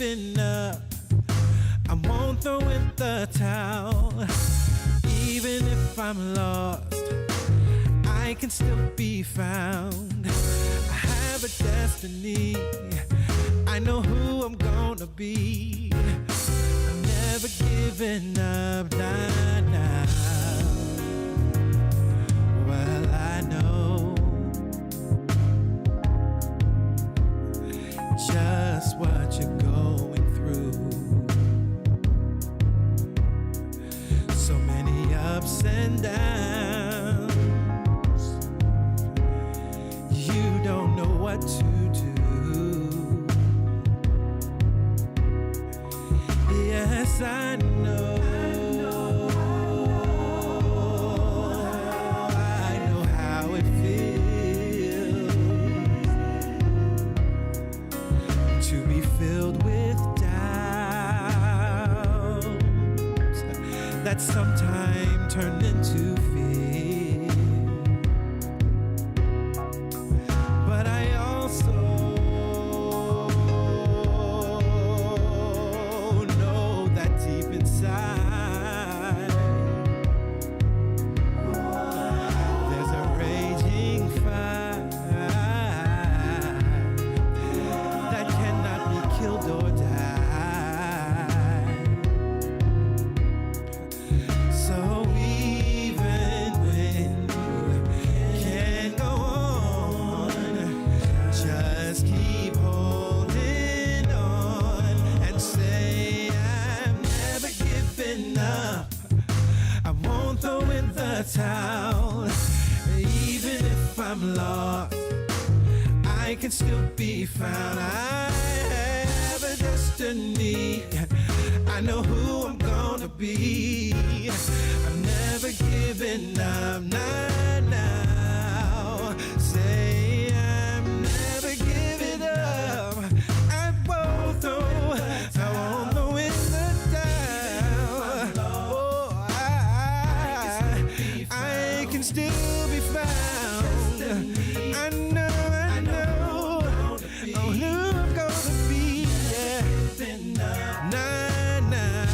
giving up. I won't throw in the towel. Even if I'm lost, I can still be found. I have a destiny. I know who I'm gonna be. I'm never giving up, nah, nah. Well, I know just what you're going through. So many ups and downs. You don't know what to do. Yes, I know. I know how it feels to be filled with doubt that sometimes turn into fear. But I also know that deep inside there's a raging fire that cannot be killed or died. So even when you can't go on, just keep holding on and say, I'm never giving up. I won't throw in the towel. Even if I'm lost, I can still be found. I have a destiny. I know who I'm gonna be. I'm never giving up, nah, now. Say I'm never giving up. I won't throw in the towel. Oh, I can still be found. I know who I'm gonna be. Yeah. Nah, now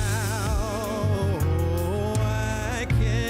I can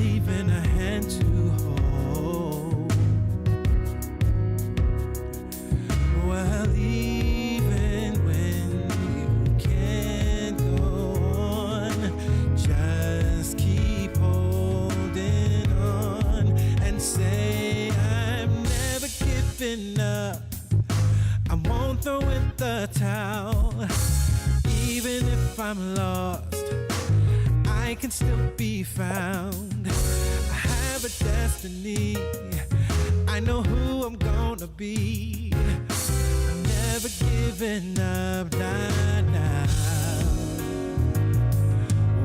even a hand to hold. Well, even when you can't go on, just keep holding on and say, I'm never giving up. I won't throw in the towel. Even if I'm lost, I can still be found. I have a destiny. I know who I'm gonna be. I'm never giving up, nah, nah.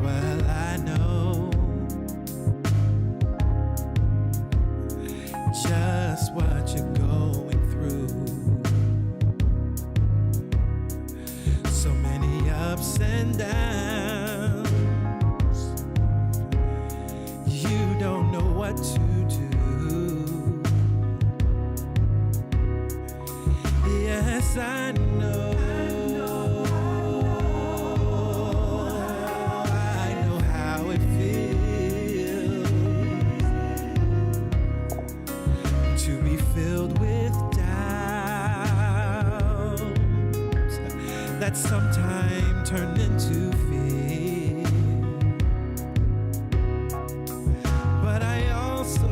Well, I know just what you're going through. So many ups and downs. You don't know what to do. Yes, I know. I know how it feels to be filled with doubt that sometimes turn into fear. But I also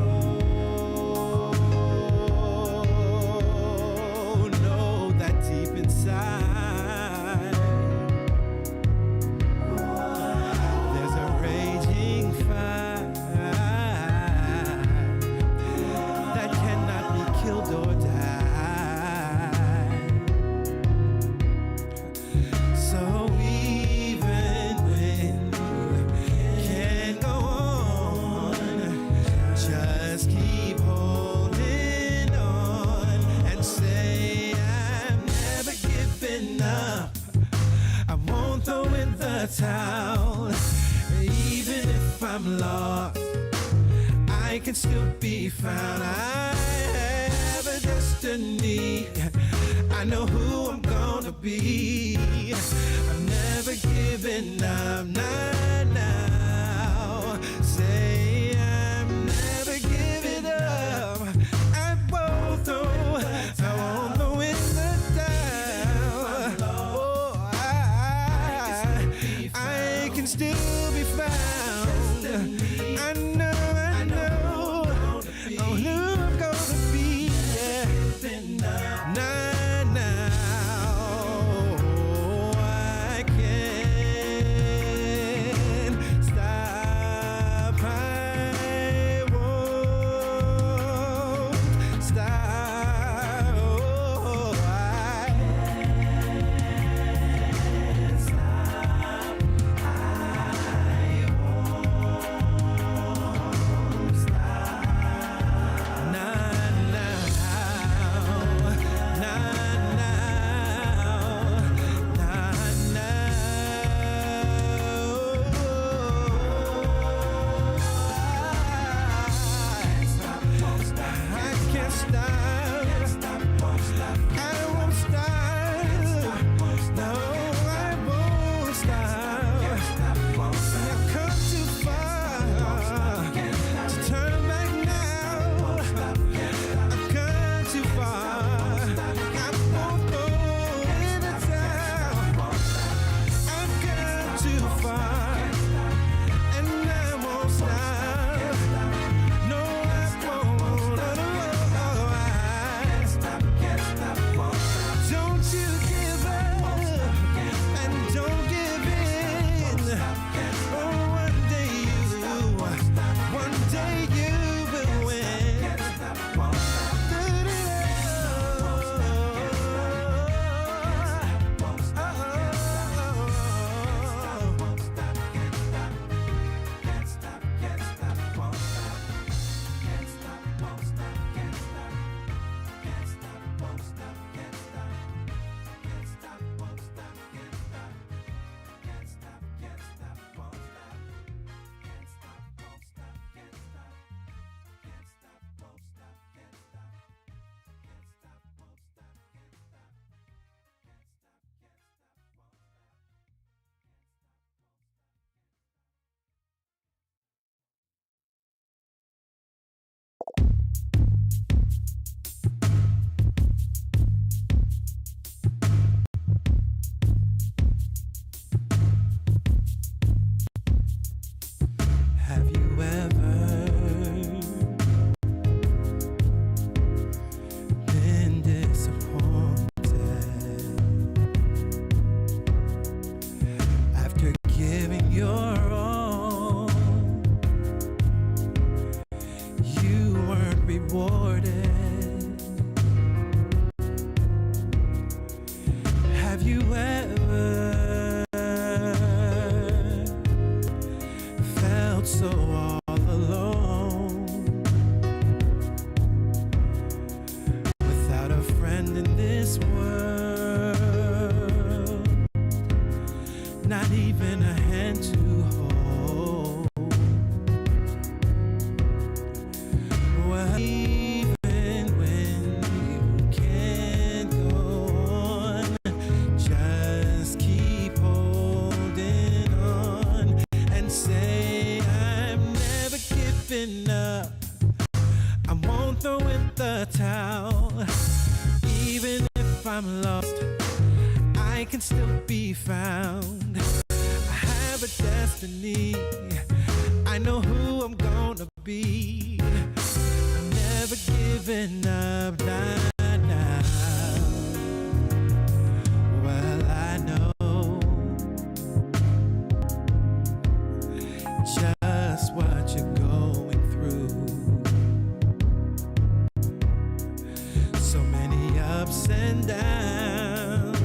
know that deep inside there's a raging fire that cannot be killed or died. So even when you can't go on, just keep holding on and say, I'm never giving up. I won't throw in the towel. Even if I'm lost, I can still be found. I have a destiny. I know who I'm gonna be. I'm never giving up, nah, now. Say I'm never giving up. I won't throw in the towel. Oh, I can still be found. I know who I'm gonna be. Yeah. Nah, now I can't not even a hand to hold. Well, even when you can't go on, just keep holding on and say, I'm never giving up. I won't throw in the towel. Even if I'm lost, I can still be found. I have a destiny. I know who I'm gonna be. I'm never giving up now. Well, I know just what you're going through. So many ups and downs.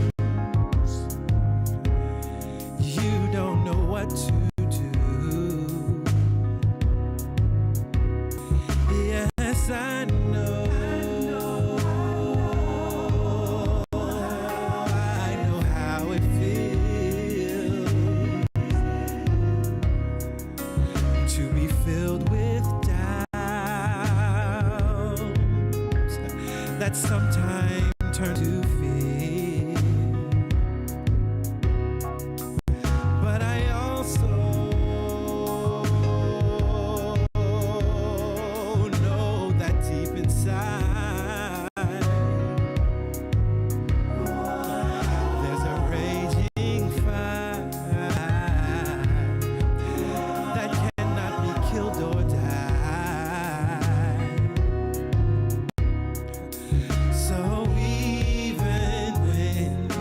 You don't know what to do. Yes, I know. I know how it feels to be filled with doubt that sometimes turn to fear. But I also know that deep inside there's a raging fire that cannot be killed or died. So even when you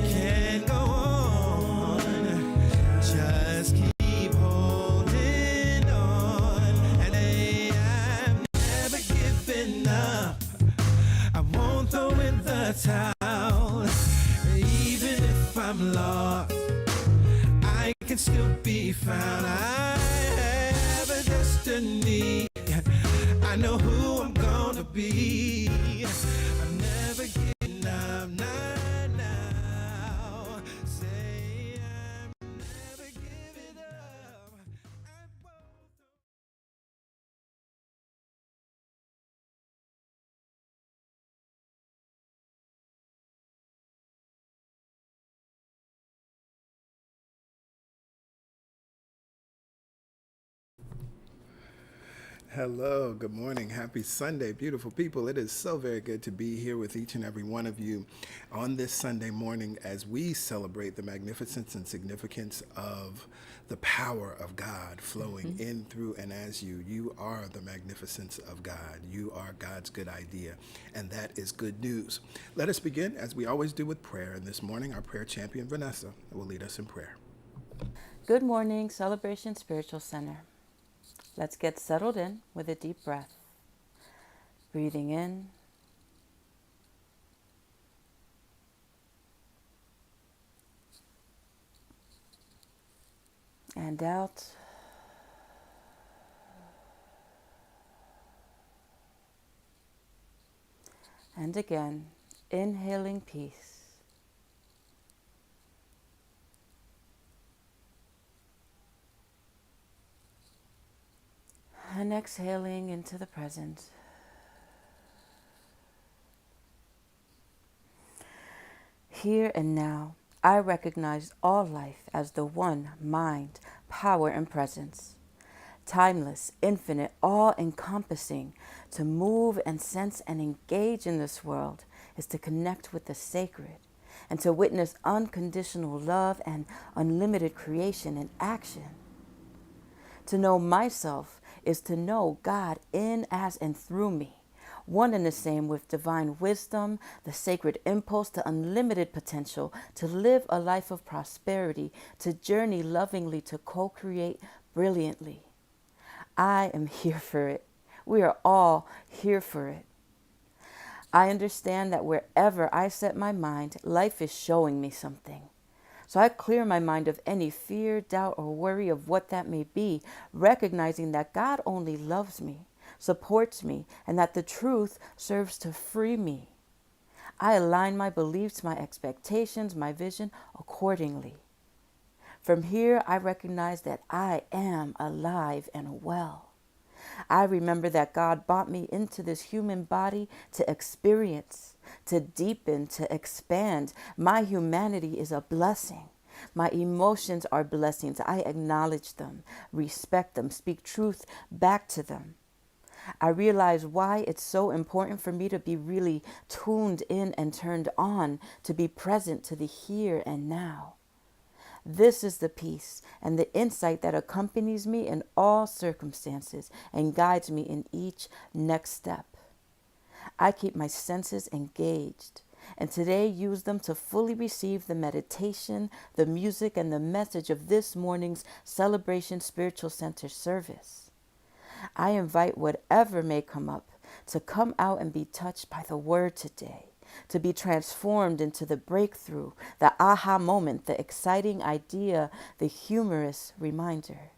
can't go on, just keep holding on. And I'm never giving up. I won't throw in the towel. Even if I'm lost, I can still be found. I have a destiny. I know who I'm gonna be. I'm never giving up now. Say I'm never giving up. I won't. Hello, good morning, happy Sunday, beautiful people. It is so very good to be here with each and every one of you on this Sunday morning as we celebrate the magnificence and significance of the power of God flowing in, through, and as you. You are the magnificence of God. You are God's good idea, and that is good news. Let us begin, as we always do, with prayer. And this morning, our prayer champion, Vanessa, will lead us in prayer. Good morning, Celebration Spiritual Center. Let's get settled in with a deep breath. Breathing in and out. And again, inhaling peace. And exhaling into the present. Here and now, I recognize all life as the one mind, power, and presence. Timeless, infinite, all-encompassing. To move and sense and engage in this world is to connect with the sacred and to witness unconditional love and unlimited creation in action. To know myself is to know God in, as, and through me, one and the same with divine wisdom, the sacred impulse to unlimited potential, to live a life of prosperity, to journey lovingly, to co-create brilliantly. I am here for it. We are all here for it. I understand that wherever I set my mind, life is showing me something. So I clear my mind of any fear, doubt, or worry of what that may be, recognizing that God only loves me, supports me, and that the truth serves to free me. I align my beliefs, my expectations, my vision accordingly. From here, I recognize that I am alive and well. I remember that God brought me into this human body to experience, to deepen, to expand. My humanity is a blessing. My emotions are blessings. I acknowledge them, respect them, speak truth back to them. I realize why it's so important for me to be really tuned in and turned on, to be present to the here and now. This is the peace and the insight that accompanies me in all circumstances and guides me in each next step. I keep my senses engaged and today use them to fully receive the meditation, the music, and the message of this morning's Celebration Spiritual Center service. I invite whatever may come up to come out and be touched by the word today, to be transformed into the breakthrough, the aha moment, the exciting idea, the humorous reminder.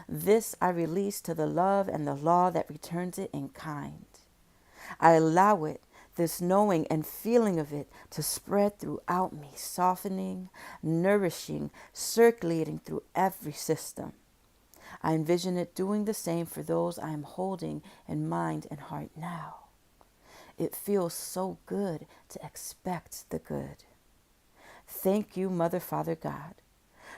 This I release to the love and the law that returns it in kind. I allow it, this knowing and feeling of it, to spread throughout me, softening, nourishing, circulating through every system. I envision it doing the same for those I am holding in mind and heart now. It feels so good to expect the good. Thank you, Mother, Father, God,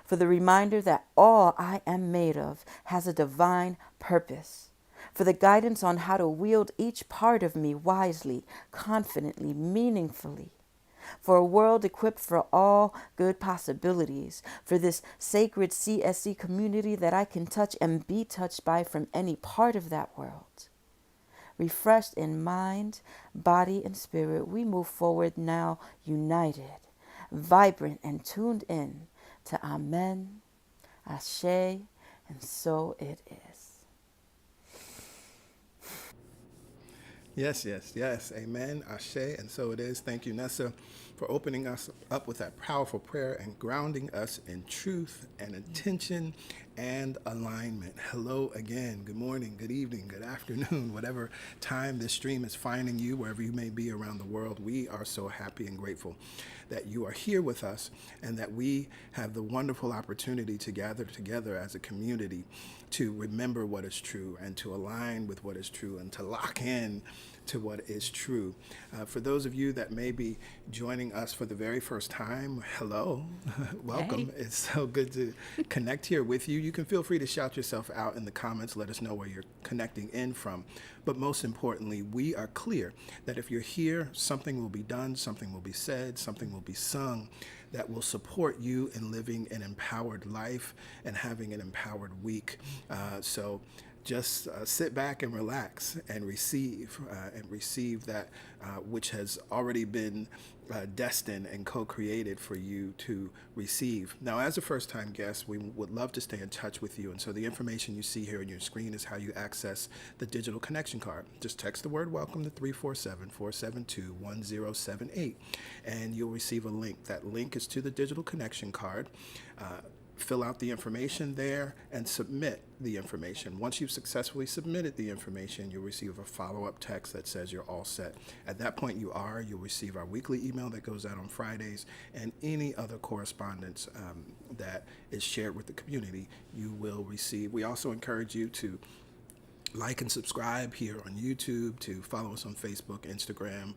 for the reminder that all I am made of has a divine purpose, for the guidance on how to wield each part of me wisely, confidently, meaningfully, for a world equipped for all good possibilities, for this sacred CSC community that I can touch and be touched by from any part of that world. Refreshed in mind, body, and spirit, we move forward now united, vibrant, and tuned in to Amen, Ashe, and so it is. Yes, yes, yes. Amen. Ashe. And so it is. Thank you, Nessa, for opening us up with that powerful prayer and grounding us in truth and intention and alignment. Hello again. Good morning, good evening, good afternoon, whatever time this stream is finding you, wherever you may be around the world. We are so happy and grateful that you are here with us and that we have the wonderful opportunity to gather together as a community to remember what is true and to align with what is true and to lock in to what is true. For those of you that may be joining us for the very first time, hello, welcome. Hey. It's so good to connect here with you. You can feel free to shout yourself out in the comments. Let us know where you're connecting in from. But most importantly, we are clear that if you're here, something will be done, something will be said, something will be sung that will support you in living an empowered life and having an empowered week. So just sit back and relax and receive that which has already been destined and co-created for you to receive. Now, as a first-time guest, we would love to stay in touch with you. And so the information you see here on your screen is how you access the digital connection card. Just text the word welcome to 347-472-1078, and you'll receive a link. That link is to the digital connection card. Fill out the information there and submit the information. Once you've successfully submitted the information, you'll receive a follow-up text that says you're all set. At that point, you'll receive our weekly email that goes out on Fridays, and any other correspondence that is shared with the community, you will receive. We also encourage you to like and subscribe here on YouTube, to follow us on Facebook, Instagram,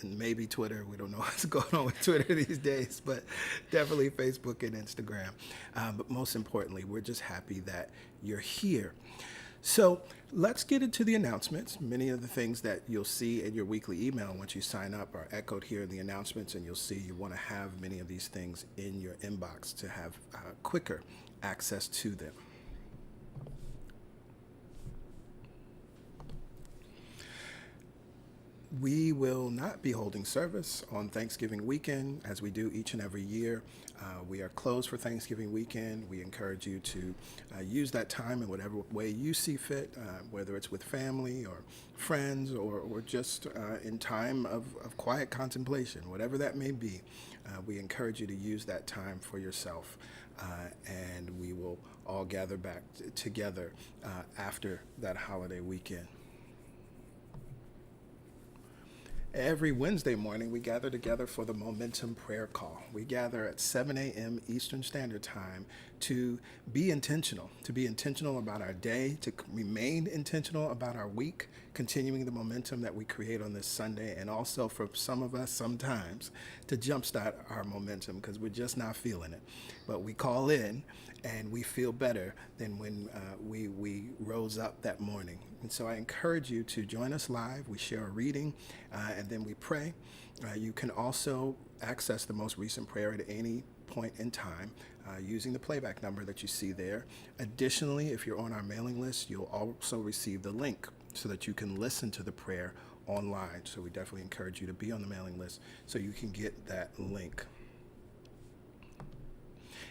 and maybe Twitter. We don't know what's going on with Twitter these days, but definitely Facebook and Instagram. But most importantly, we're just happy that you're here. So let's get into the announcements. Many of the things that you'll see in your weekly email once you sign up are echoed here in the announcements, and you'll see you want to have many of these things in your inbox to have quicker access to them. We will not be holding service on Thanksgiving weekend as we do each and every year. We are closed for Thanksgiving weekend. We encourage you to use that time in whatever way you see fit, whether it's with family or friends or just in time of quiet contemplation, whatever that may be. We encourage you to use that time for yourself, and we will all gather back together after that holiday weekend. Every Wednesday morning, we gather together for the Momentum Prayer Call. We gather at 7 a.m. Eastern Standard Time to be intentional about our day, to remain intentional about our week, continuing the momentum that we create on this Sunday, and also for some of us sometimes to jumpstart our momentum because we're just not feeling it. But we call in and we feel better than when we rose up that morning. And so I encourage you to join us live. We share a reading and then we pray. You can also access the most recent prayer at any point in time using the playback number that you see there. Additionally, if you're on our mailing list, you'll also receive the link so that you can listen to the prayer online. So we definitely encourage you to be on the mailing list so you can get that link.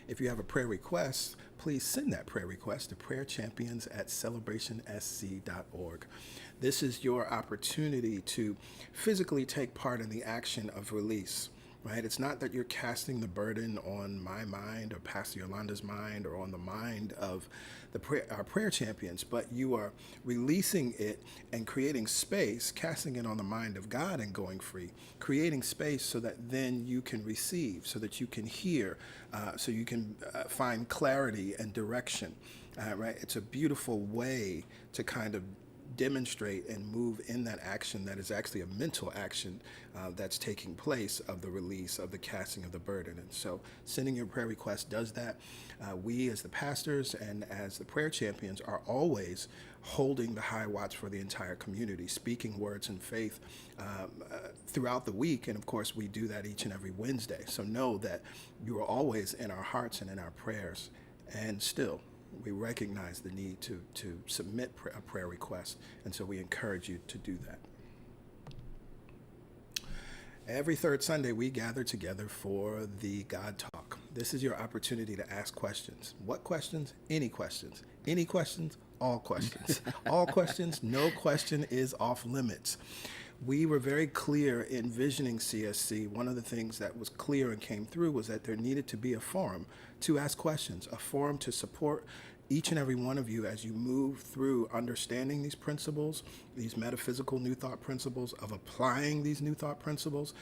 If you have a prayer request, please send that prayer request to prayerchampions@celebrationsc.org. This is your opportunity to physically take part in the action of release, right? It's not that you're casting the burden on my mind or Pastor Yolanda's mind or on the mind of our prayer champions, but you are releasing it and creating space, casting it on the mind of God and going free, creating space so that then you can receive, so that you can hear, so you can find clarity and direction, right? It's a beautiful way to kind of demonstrate and move in that action that is actually a mental action that's taking place of the release of the casting of the burden. And so sending your prayer request does that. We as the pastors and as the prayer champions are always holding the high watch for the entire community, speaking words in faith throughout the week. And of course, we do that each and every Wednesday. So know that you are always in our hearts and in our prayers. And still, we recognize the need to submit a prayer request, and so we encourage you to do that. Every third Sunday, we gather together for the God Talk. This is your opportunity to ask questions. What questions? Any questions. Any questions? All questions. All questions. No question is off limits. We were very clear in visioning CSC. One of the things that was clear and came through was that there needed to be a forum to ask questions, a forum to support each and every one of you as you move through understanding these principles, these metaphysical new thought principles, of applying these new thought principles,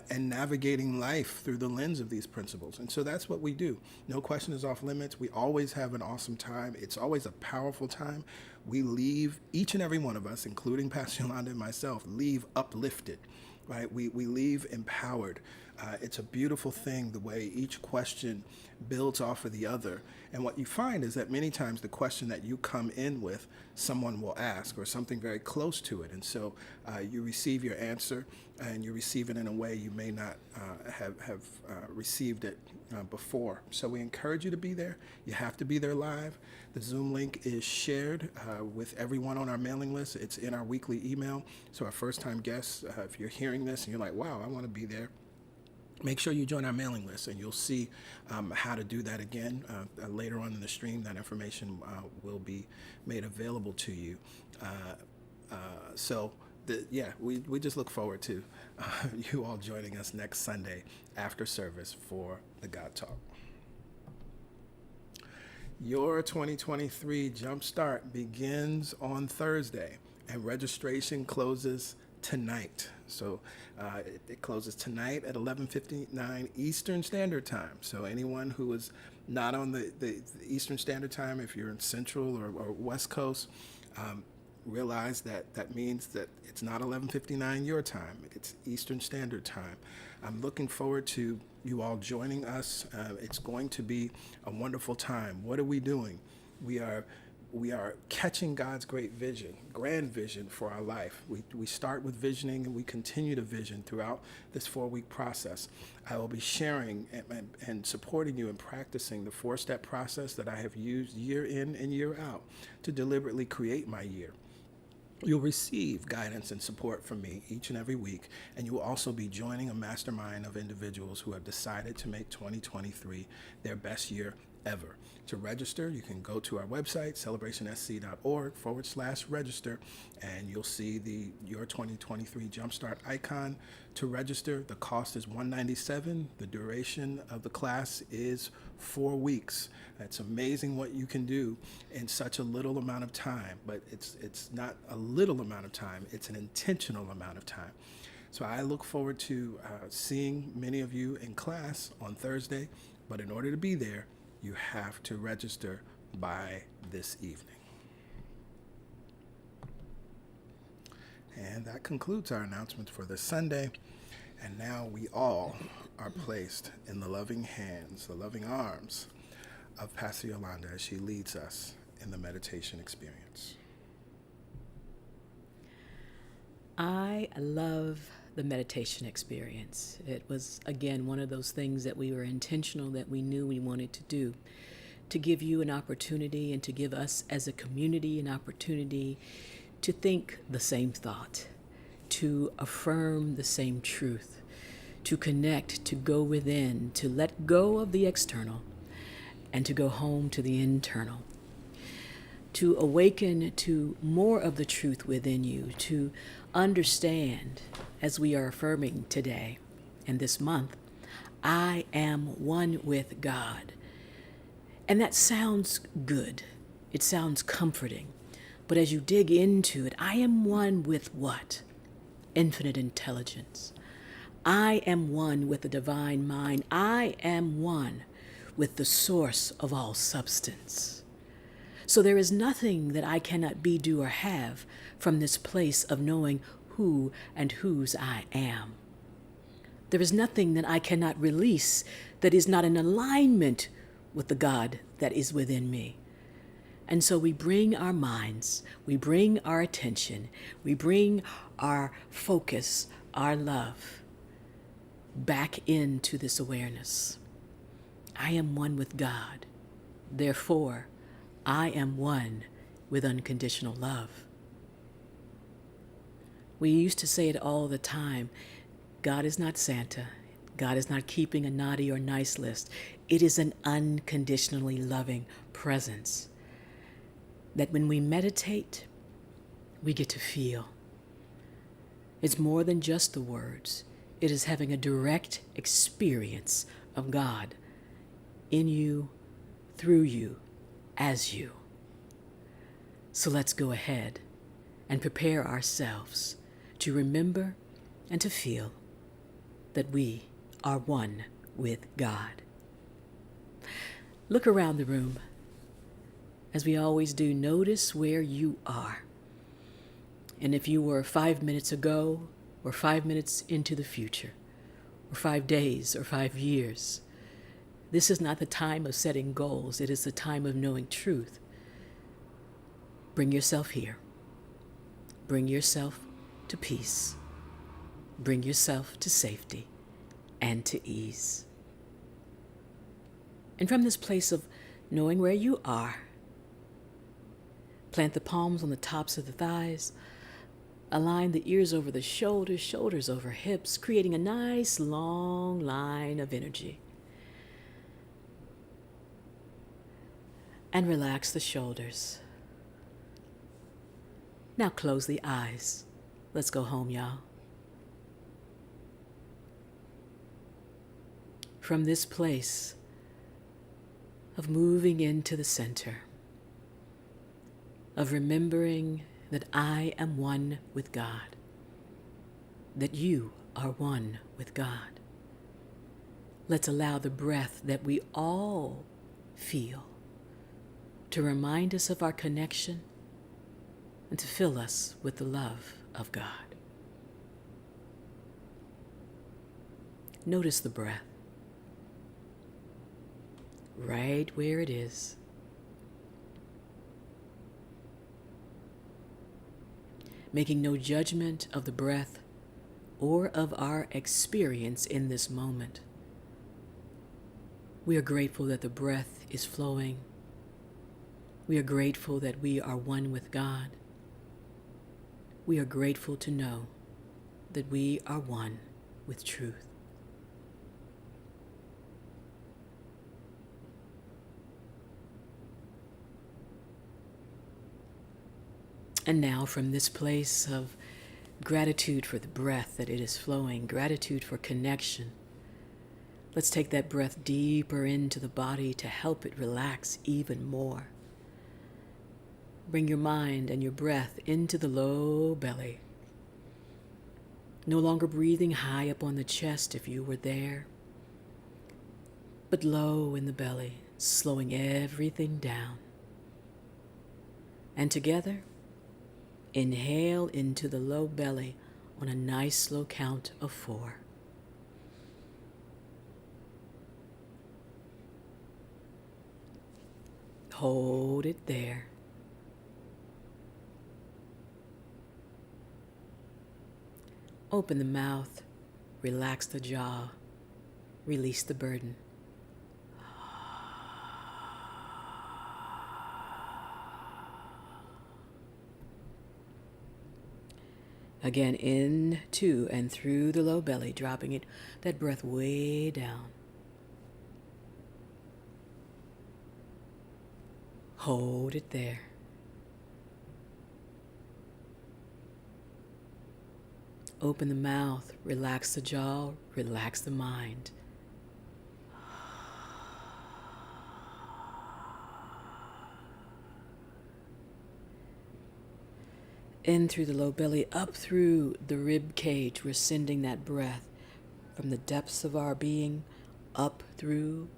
and navigating life through the lens of these principles. And so that's what we do. No question is off limits. We always have an awesome time. It's always a powerful time. We leave, each and every one of us, including Pastor Yolanda and myself, leave uplifted, right? We leave empowered. It's a beautiful thing, the way each question builds off of the other. And what you find is that many times the question that you come in with, someone will ask, or something very close to it. And so you receive your answer, and you receive it in a way you may not have received it before. So we encourage you to be there. You have to be there live. The Zoom link is shared with everyone on our mailing list. It's in our weekly email. So our first-time guests, if you're hearing this and you're like, wow, I want to be there, make sure you join our mailing list, and you'll see how to do that again later on in the stream. That information will be made available to you. We just look forward to you all joining us next Sunday after service for the God Talk. Your 2023 Jumpstart begins on Thursday, and registration closes tonight. So it closes tonight at 11:59 Eastern Standard Time. So anyone who is not on the Eastern Standard Time, if you're in Central or West Coast, realize that means that it's not 11:59 your time. It's Eastern Standard Time. I'm looking forward to you all joining us. It's going to be a wonderful time. What are we doing? We are catching God's great vision, grand vision for our life. We start with visioning, and we continue to vision throughout this 4-week process. I will be sharing and supporting you in practicing the 4-step process that I have used year in and year out to deliberately create my year. You'll receive guidance and support from me each and every week, and you will also be joining a mastermind of individuals who have decided to make 2023 their best year ever. To register, you can go to our website, celebrationsc.org/register, and you'll see your 2023 Jumpstart icon. To register, the cost is $197. The duration of the class is 4 weeks. It's amazing what you can do in such a little amount of time, but it's not a little amount of time. It's an intentional amount of time. So I look forward to seeing many of you in class on Thursday. But in order to be there, you have to register by this evening. And that concludes our announcements for this Sunday. And now we all are placed in the loving hands, the loving arms of Pastor Yolanda as she leads us in the meditation experience. I love the meditation experience. It was, again, one of those things that we were intentional, that we knew we wanted to do, to give you an opportunity and to give us as a community an opportunity to think the same thought, to affirm the same truth, to connect, to go within, to let go of the external, and to go home to the internal, to awaken to more of the truth within you, to understand, as we are affirming today and this month, I am one with God. And that sounds good. It sounds comforting. But as you dig into it, I am one with what? Infinite intelligence. I am one with the divine mind. I am one with the source of all substance. So there is nothing that I cannot be, do, or have from this place of knowing who and whose I am. There is nothing that I cannot release that is not in alignment with the God that is within me. And so we bring our minds, we bring our attention, we bring our focus, our love back into this awareness. I am one with God. Therefore, I am one with unconditional love. We used to say it all the time. God is not Santa. God is not keeping a naughty or nice list. It is an unconditionally loving presence that when we meditate, we get to feel. It's more than just the words. It is having a direct experience of God in you, through you, as you. So let's go ahead and prepare ourselves to remember and to feel that we are one with God. Look around the room. As we always do, notice where you are. And if you were 5 minutes ago, or 5 minutes into the future, or 5 days, or 5 years, this is not the time of setting goals. It is the time of knowing truth. Bring yourself here. Bring yourself to peace. Bring yourself to safety and to ease. And from this place of knowing where you are, plant the palms on the tops of the thighs, align the ears over the shoulders, shoulders over hips, creating a nice long line of energy. And relax the shoulders. Now close the eyes. Let's go home, y'all. From this place of moving into the center, of remembering that I am one with God, that you are one with God. Let's allow the breath that we all feel to remind us of our connection and to fill us with the love of God. Notice the breath, right where it is. Making no judgment of the breath or of our experience in this moment. We are grateful that the breath is flowing. We are grateful that we are one with God. We are grateful to know that we are one with truth. And now from this place of gratitude for the breath that it is flowing, gratitude for connection, let's take that breath deeper into the body to help it relax even more. Bring your mind and your breath into the low belly. No longer breathing high up on the chest if you were there, but low in the belly, slowing everything down. And together, inhale into the low belly on a nice slow count of 4. Hold it there. Open the mouth, relax the jaw, release the burden. Again, into and through the low belly, dropping that breath way down. Hold it there. Open the mouth, relax the jaw, relax the mind. In through the low belly, up through the rib cage. We're sending that breath from the depths of our being up through,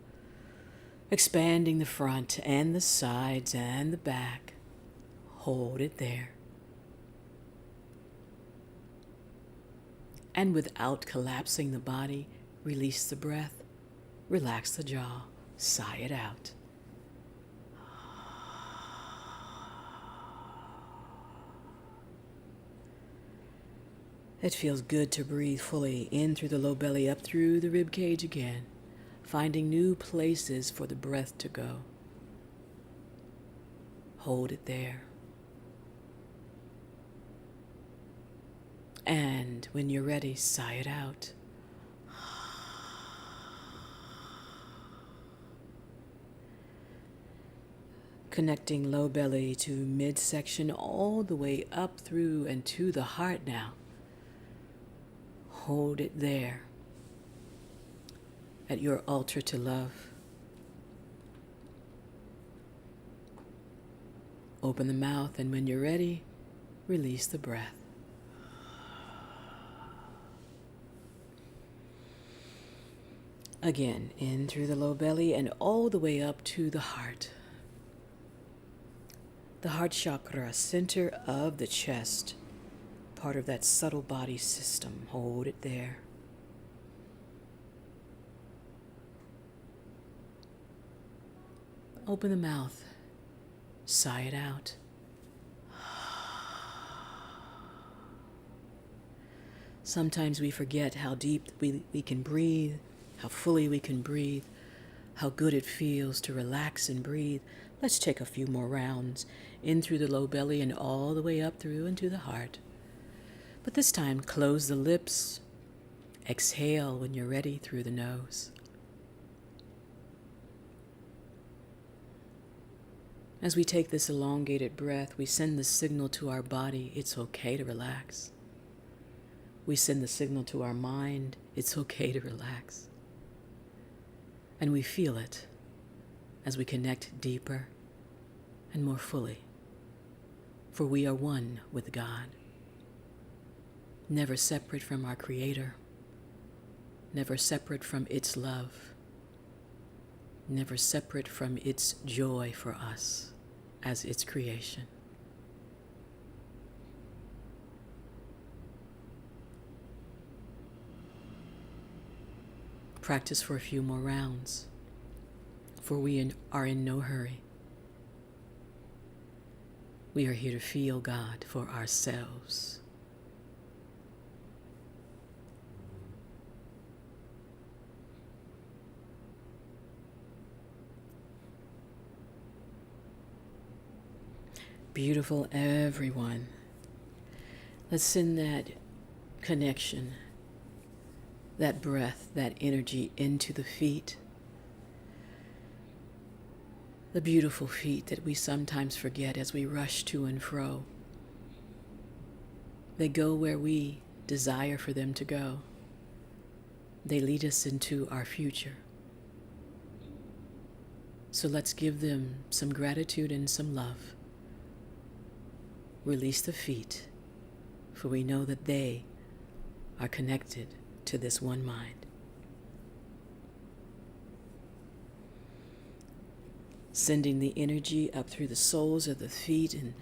expanding the front and the sides and the back. Hold it there. And without collapsing the body, release the breath, relax the jaw, sigh it out. It feels good to breathe fully in through the low belly, up through the rib cage again, finding new places for the breath to go. Hold it there. And when you're ready, sigh it out. Connecting low belly to midsection all the way up through and to the heart now. Hold it there at your altar to love. Open the mouth, and when you're ready, release the breath. Again, in through the low belly and all the way up to the heart. The heart chakra, center of the chest, part of that subtle body system. Hold it there. Open the mouth. Sigh it out. Sometimes we forget how deep we can breathe, how fully we can breathe, how good it feels to relax and breathe. Let's take a few more rounds in through the low belly and all the way up through into the heart. But this time, close the lips. Exhale when you're ready through the nose. As we take this elongated breath, we send the signal to our body, it's okay to relax. We send the signal to our mind, it's okay to relax. And we feel it as we connect deeper and more fully. For we are one with God. Never separate from our Creator, never separate from its love, never separate from its joy for us as its creation. Practice for a few more rounds, for we are in no hurry. We are here to feel God for ourselves. Beautiful, everyone. Let's send that connection, that breath, that energy into the feet. The beautiful feet that we sometimes forget as we rush to and fro. They go where we desire for them to go. They lead us into our future. So let's give them some gratitude and some love. Release the feet, for we know that they are connected to this one mind. Sending the energy up through the soles of the feet and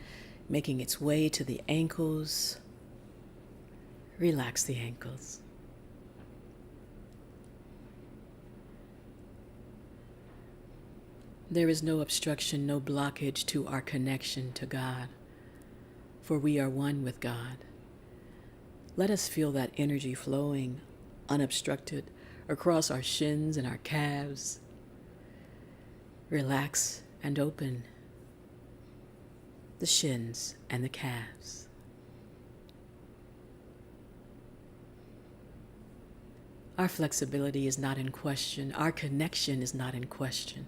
making its way to the ankles. Relax the ankles. There is no obstruction, no blockage to our connection to God, for we are one with God. Let us feel that energy flowing unobstructed across our shins and our calves. Relax and open the shins and the calves. Our flexibility is not in question. Our connection is not in question.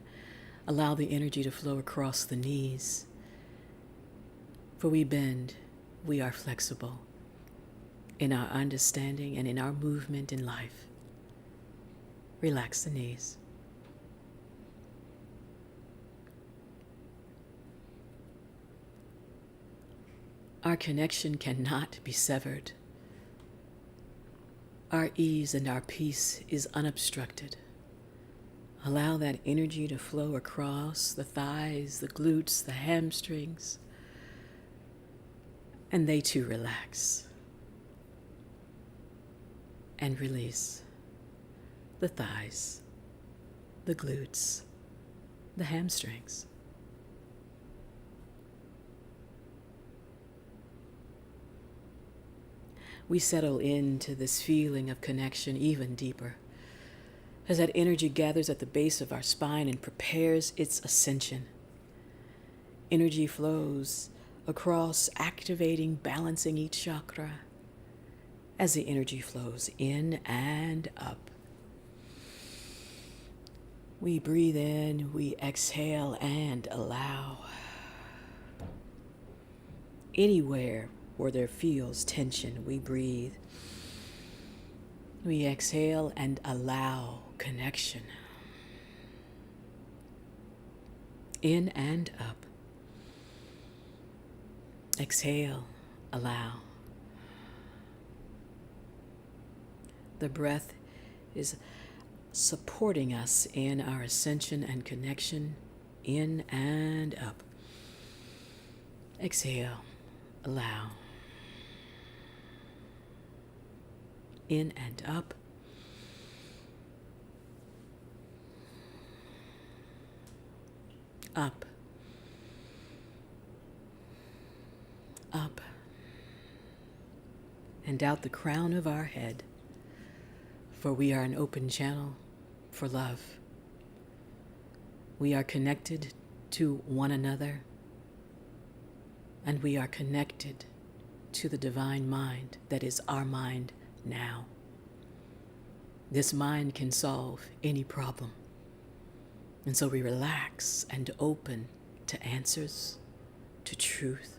Allow the energy to flow across the knees. For we bend, we are flexible in our understanding and in our movement in life. Relax the knees. Our connection cannot be severed. Our ease and our peace is unobstructed. Allow that energy to flow across the thighs, the glutes, the hamstrings, and they too relax. And release the thighs, the glutes, the hamstrings. We settle into this feeling of connection even deeper as that energy gathers at the base of our spine and prepares its ascension. Energy flows across, activating, balancing each chakra as the energy flows in and up. We breathe in, we exhale and allow. Anywhere where there feels tension, we breathe. We exhale and allow connection. In and up. Exhale, allow. The breath is supporting us in our ascension and connection. In and up. Exhale, allow. In and up. Up. Up. And out the crown of our head, for we are an open channel for love. We are connected to one another, and we are connected to the divine mind that is our mind now. This mind can solve any problem. And so we relax and open to answers, to truth,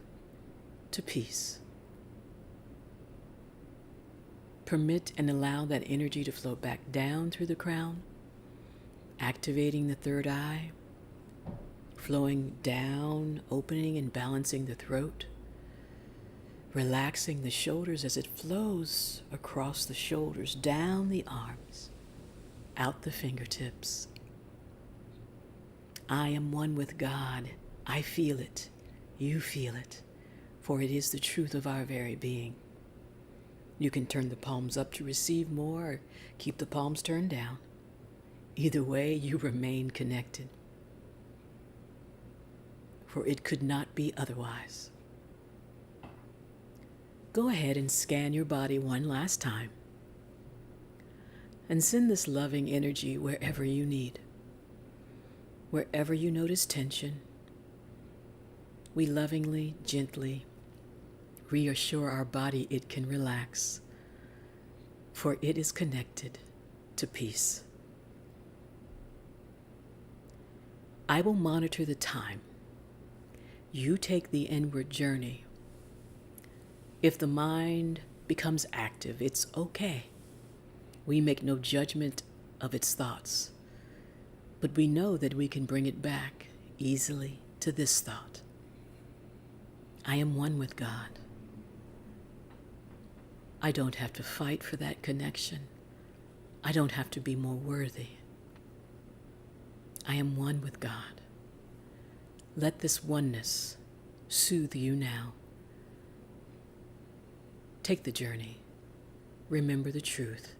to peace. Permit and allow that energy to flow back down through the crown, activating the third eye, flowing down, opening and balancing the throat, relaxing the shoulders as it flows across the shoulders, down the arms, out the fingertips. I am one with God. I feel it. You feel it. For it is the truth of our very being. You can turn the palms up to receive more, or keep the palms turned down. Either way, you remain connected. For it could not be otherwise. Go ahead and scan your body one last time. And send this loving energy wherever you need. Wherever you notice tension, we lovingly, gently reassure our body it can relax, for it is connected to peace. I will monitor the time. You take the inward journey. If the mind becomes active, it's okay. We make no judgment of its thoughts, but we know that we can bring it back easily to this thought. I am one with God. I don't have to fight for that connection. I don't have to be more worthy. I am one with God. Let this oneness soothe you now. Take the journey. Remember the truth.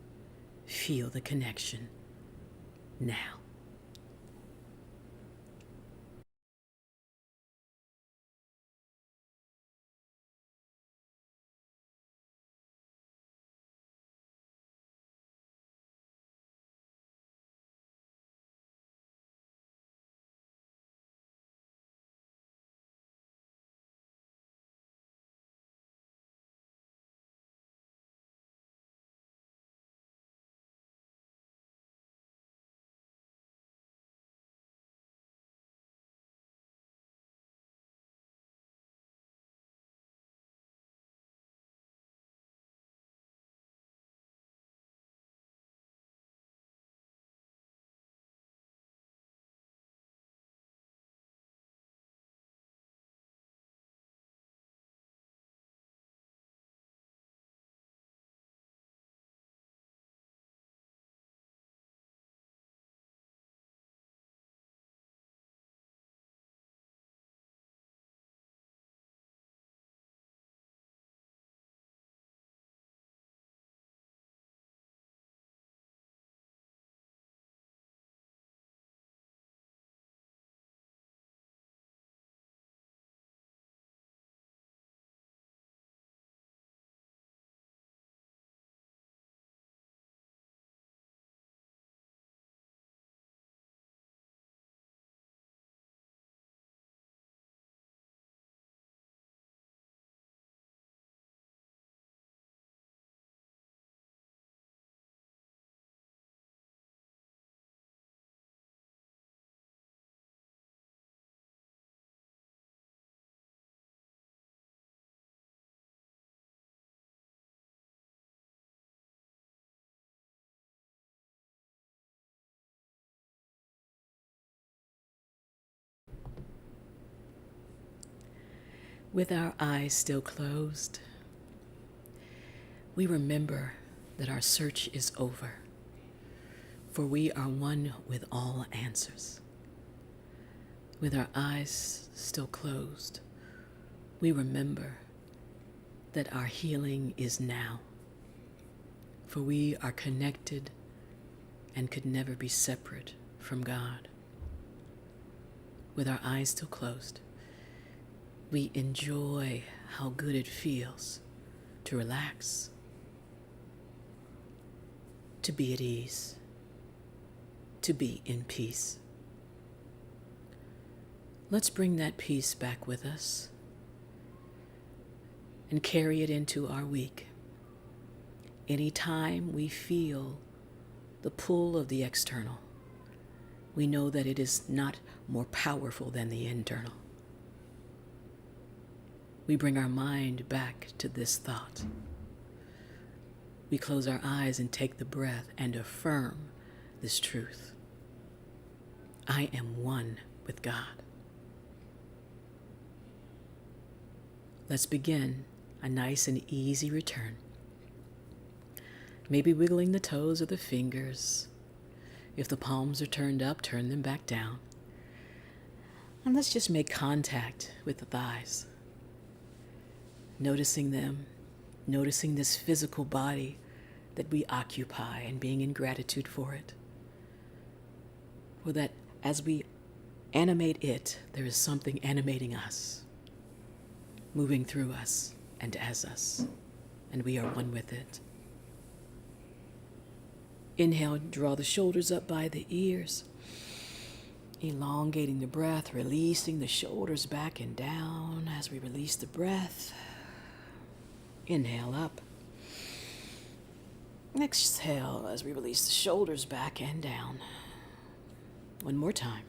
Feel the connection now. With our eyes still closed, we remember that our search is over, for we are one with all answers. With our eyes still closed, we remember that our healing is now, for we are connected and could never be separate from God. With our eyes still closed, we enjoy how good it feels to relax, to be at ease, to be in peace. Let's bring that peace back with us and carry it into our week. Anytime we feel the pull of the external, we know that it is not more powerful than the internal. We bring our mind back to this thought. We close our eyes and take the breath and affirm this truth. I am one with God. Let's begin a nice and easy return. Maybe wiggling the toes or the fingers. If the palms are turned up, turn them back down. And let's just make contact with the thighs. Noticing them, noticing this physical body that we occupy and being in gratitude for it. For that as we animate it, there is something animating us, moving through us and as us, and we are one with it. Inhale, draw the shoulders up by the ears, elongating the breath, releasing the shoulders back and down as we release the breath. Inhale up. Exhale as we release the shoulders back and down. One more time.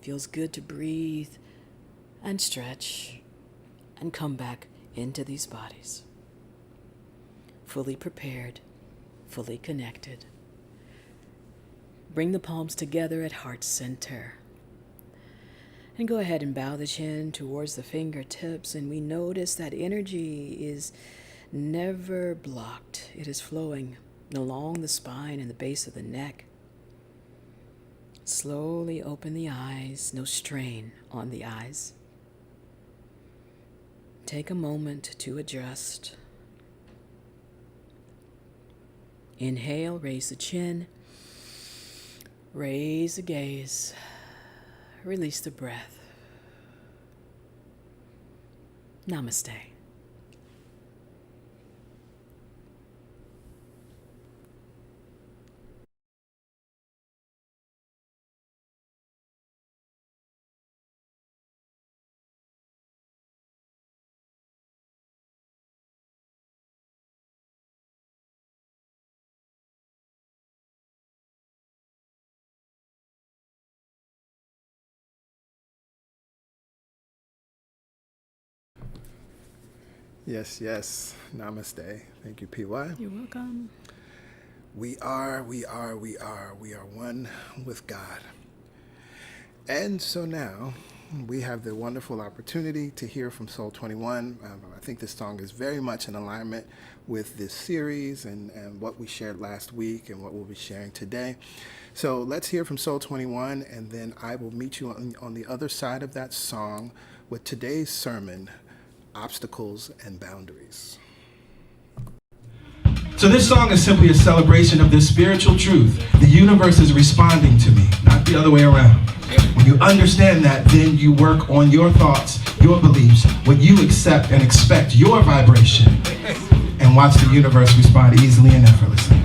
Feels good to breathe and stretch and come back into these bodies. Fully prepared, fully connected. Bring the palms together at heart center. And go ahead and bow the chin towards the fingertips, and we notice that energy is never blocked. It is flowing along the spine and the base of the neck. Slowly open the eyes, no strain on the eyes. Take a moment to adjust. Inhale, raise the chin, raise the gaze, release the breath. Namaste. Yes, yes. Namaste. Thank you, PY. You're welcome. We are one with God. And so now we have the wonderful opportunity to hear from Soul 21. I think this song is very much in alignment with this series and what we shared last week and what we'll be sharing today. So let's hear from Soul 21, and then I will meet you on the other side of that song with today's sermon, Obstacles and Boundaries. So this song is simply a celebration of this spiritual truth. The universe is responding to me, not the other way around. When you understand that, then you work on your thoughts, your beliefs, what you accept and expect, your vibration, and watch the universe respond easily and effortlessly.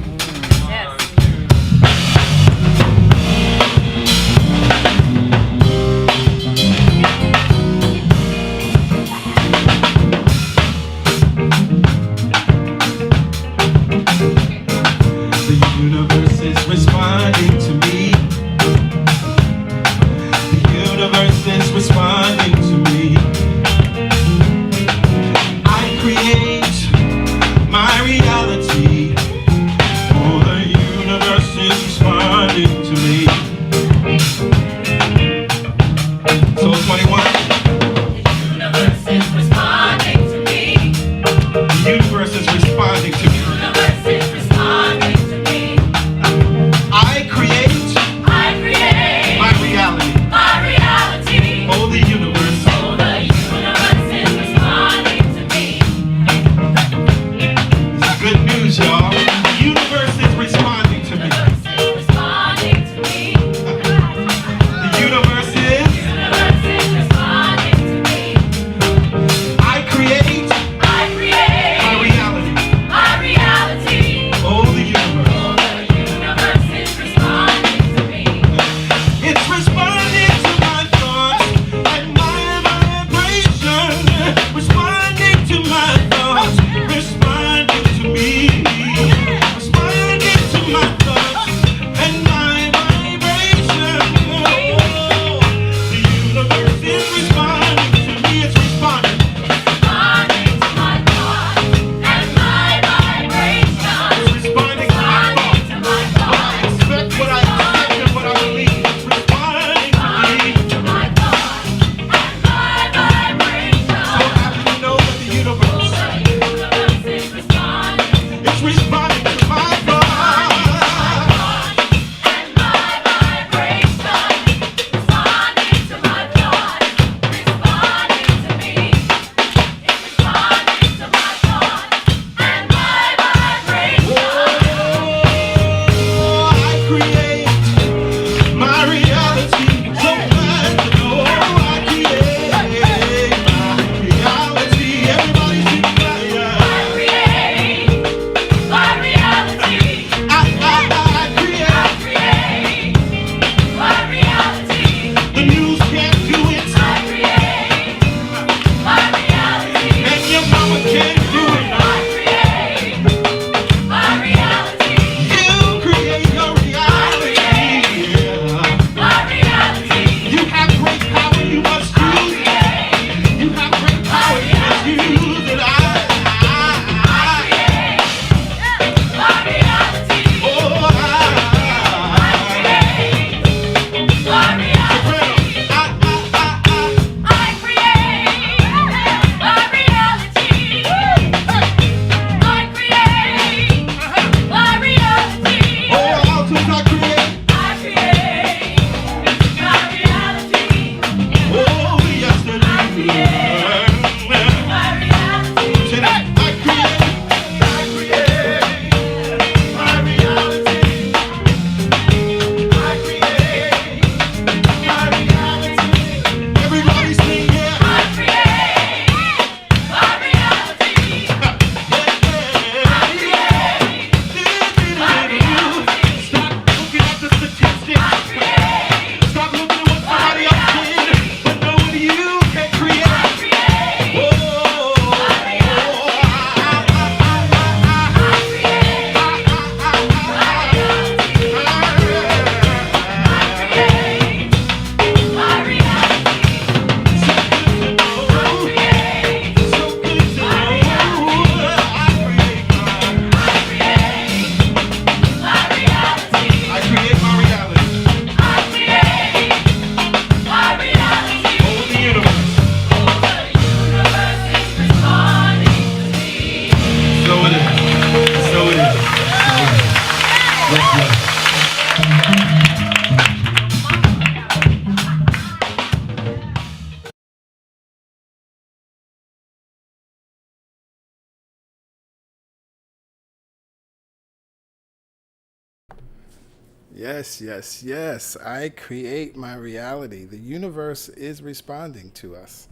Yes, yes, yes. I create my reality. The universe is responding to us.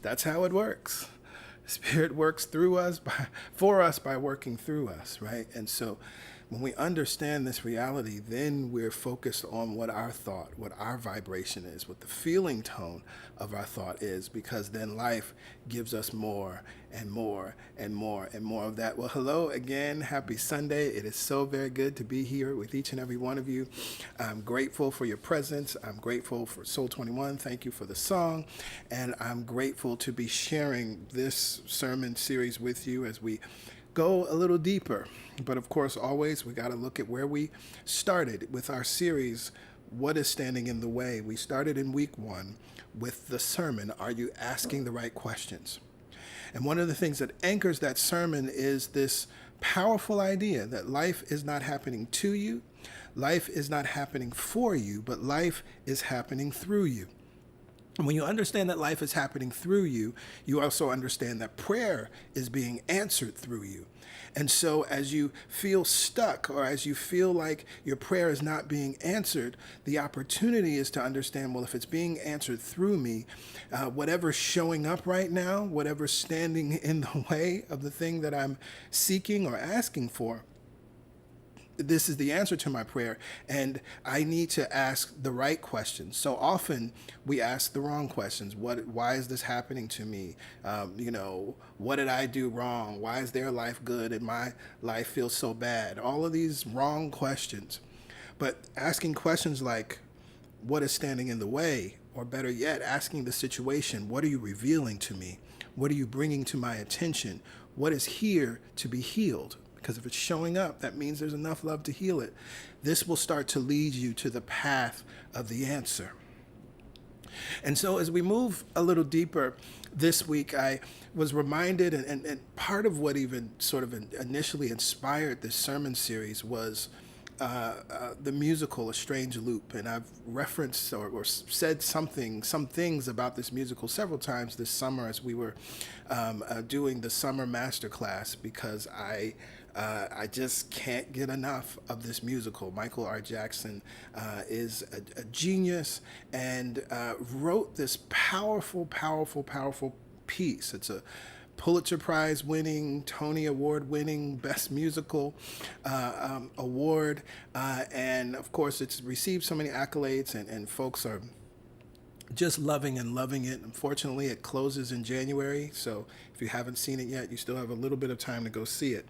That's how it works. Spirit works through us, for us by working through us, right? And so when we understand this reality, then we're focused on what our thought, what our vibration is, what the feeling tone of our thought is, because then life gives us more and more and more and more of that. Well, hello again. Happy Sunday. It is so very good to be here with each and every one of you. I'm grateful for your presence. I'm grateful for Soul 21. Thank you for the song. And I'm grateful to be sharing this sermon series with you as we go a little deeper. But of course, always we got to look at where we started with our series, What is Standing in the Way? We started in week 1 with the sermon, Are You Asking the Right Questions? And one of the things that anchors that sermon is this powerful idea that life is not happening to you, life is not happening for you, but life is happening through you. And when you understand that life is happening through you, you also understand that prayer is being answered through you. And so as you feel stuck or as you feel like your prayer is not being answered, the opportunity is to understand, well, if it's being answered through me, whatever's showing up right now, whatever's standing in the way of the thing that I'm seeking or asking for, this is the answer to my prayer, and I need to ask the right questions. So often we ask the wrong questions. Why is this happening to me? What did I do wrong? Why is their life good and my life feels so bad? All of these wrong questions. But asking questions like, what is standing in the way? Or better yet, asking the situation, what are you revealing to me? What are you bringing to my attention? What is here to be healed? Because if it's showing up, that means there's enough love to heal it. This will start to lead you to the path of the answer. And so as we move a little deeper this week, I was reminded, and part of what even sort of initially inspired this sermon series was the musical A Strange Loop. And I've referenced or said some things about this musical several times this summer as we were doing the summer masterclass, because I just can't get enough of this musical. Michael R. Jackson is a genius and wrote this powerful piece. It's a Pulitzer Prize winning, Tony Award winning, Best Musical award. And of course, it's received so many accolades, and folks are just loving it. Unfortunately, it closes in January. So if you haven't seen it yet, you still have a little bit of time to go see it.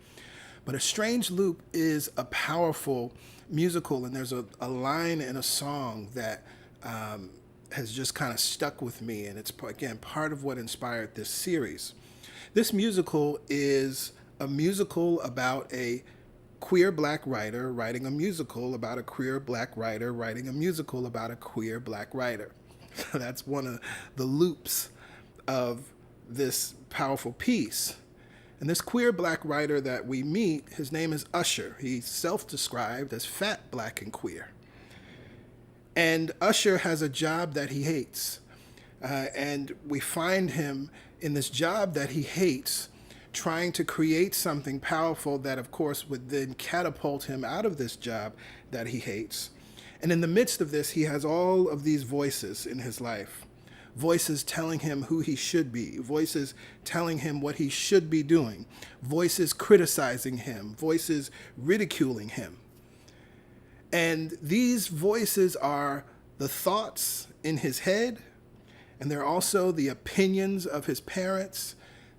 But A Strange Loop is a powerful musical, and there's a line in a song that has just kind of stuck with me, and it's, again, part of what inspired this series. This musical is a musical about a queer black writer writing a musical about a queer black writer writing a musical about a queer black writer. That's one of the loops of this powerful piece. And this queer black writer that we meet, his name is Usher. He's self-described as fat, black, and queer. And Usher has a job that he hates. And we find him in this job that he hates, trying to create something powerful that, of course, would then catapult him out of this job that he hates. And in the midst of this, he has all of these voices in his life. Voices telling him who he should be, voices telling him what he should be doing, voices criticizing him, voices ridiculing him. And these voices are the thoughts in his head, and they're also the opinions of his parents.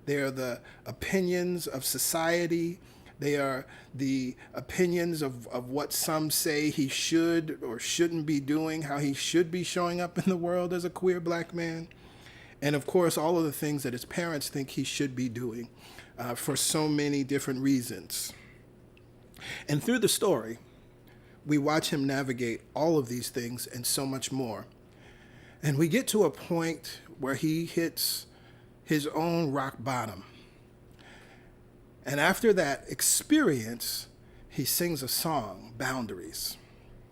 They are the opinions of society. They are the opinions of what some say he should or shouldn't be doing, how he should be showing up in the world as a queer black man. And of course, all of the things that his parents think he should be doing for so many different reasons. And through the story, we watch him navigate all of these things and so much more. And we get to a point where he hits his own rock bottom. And after that experience, he sings a song, Boundaries.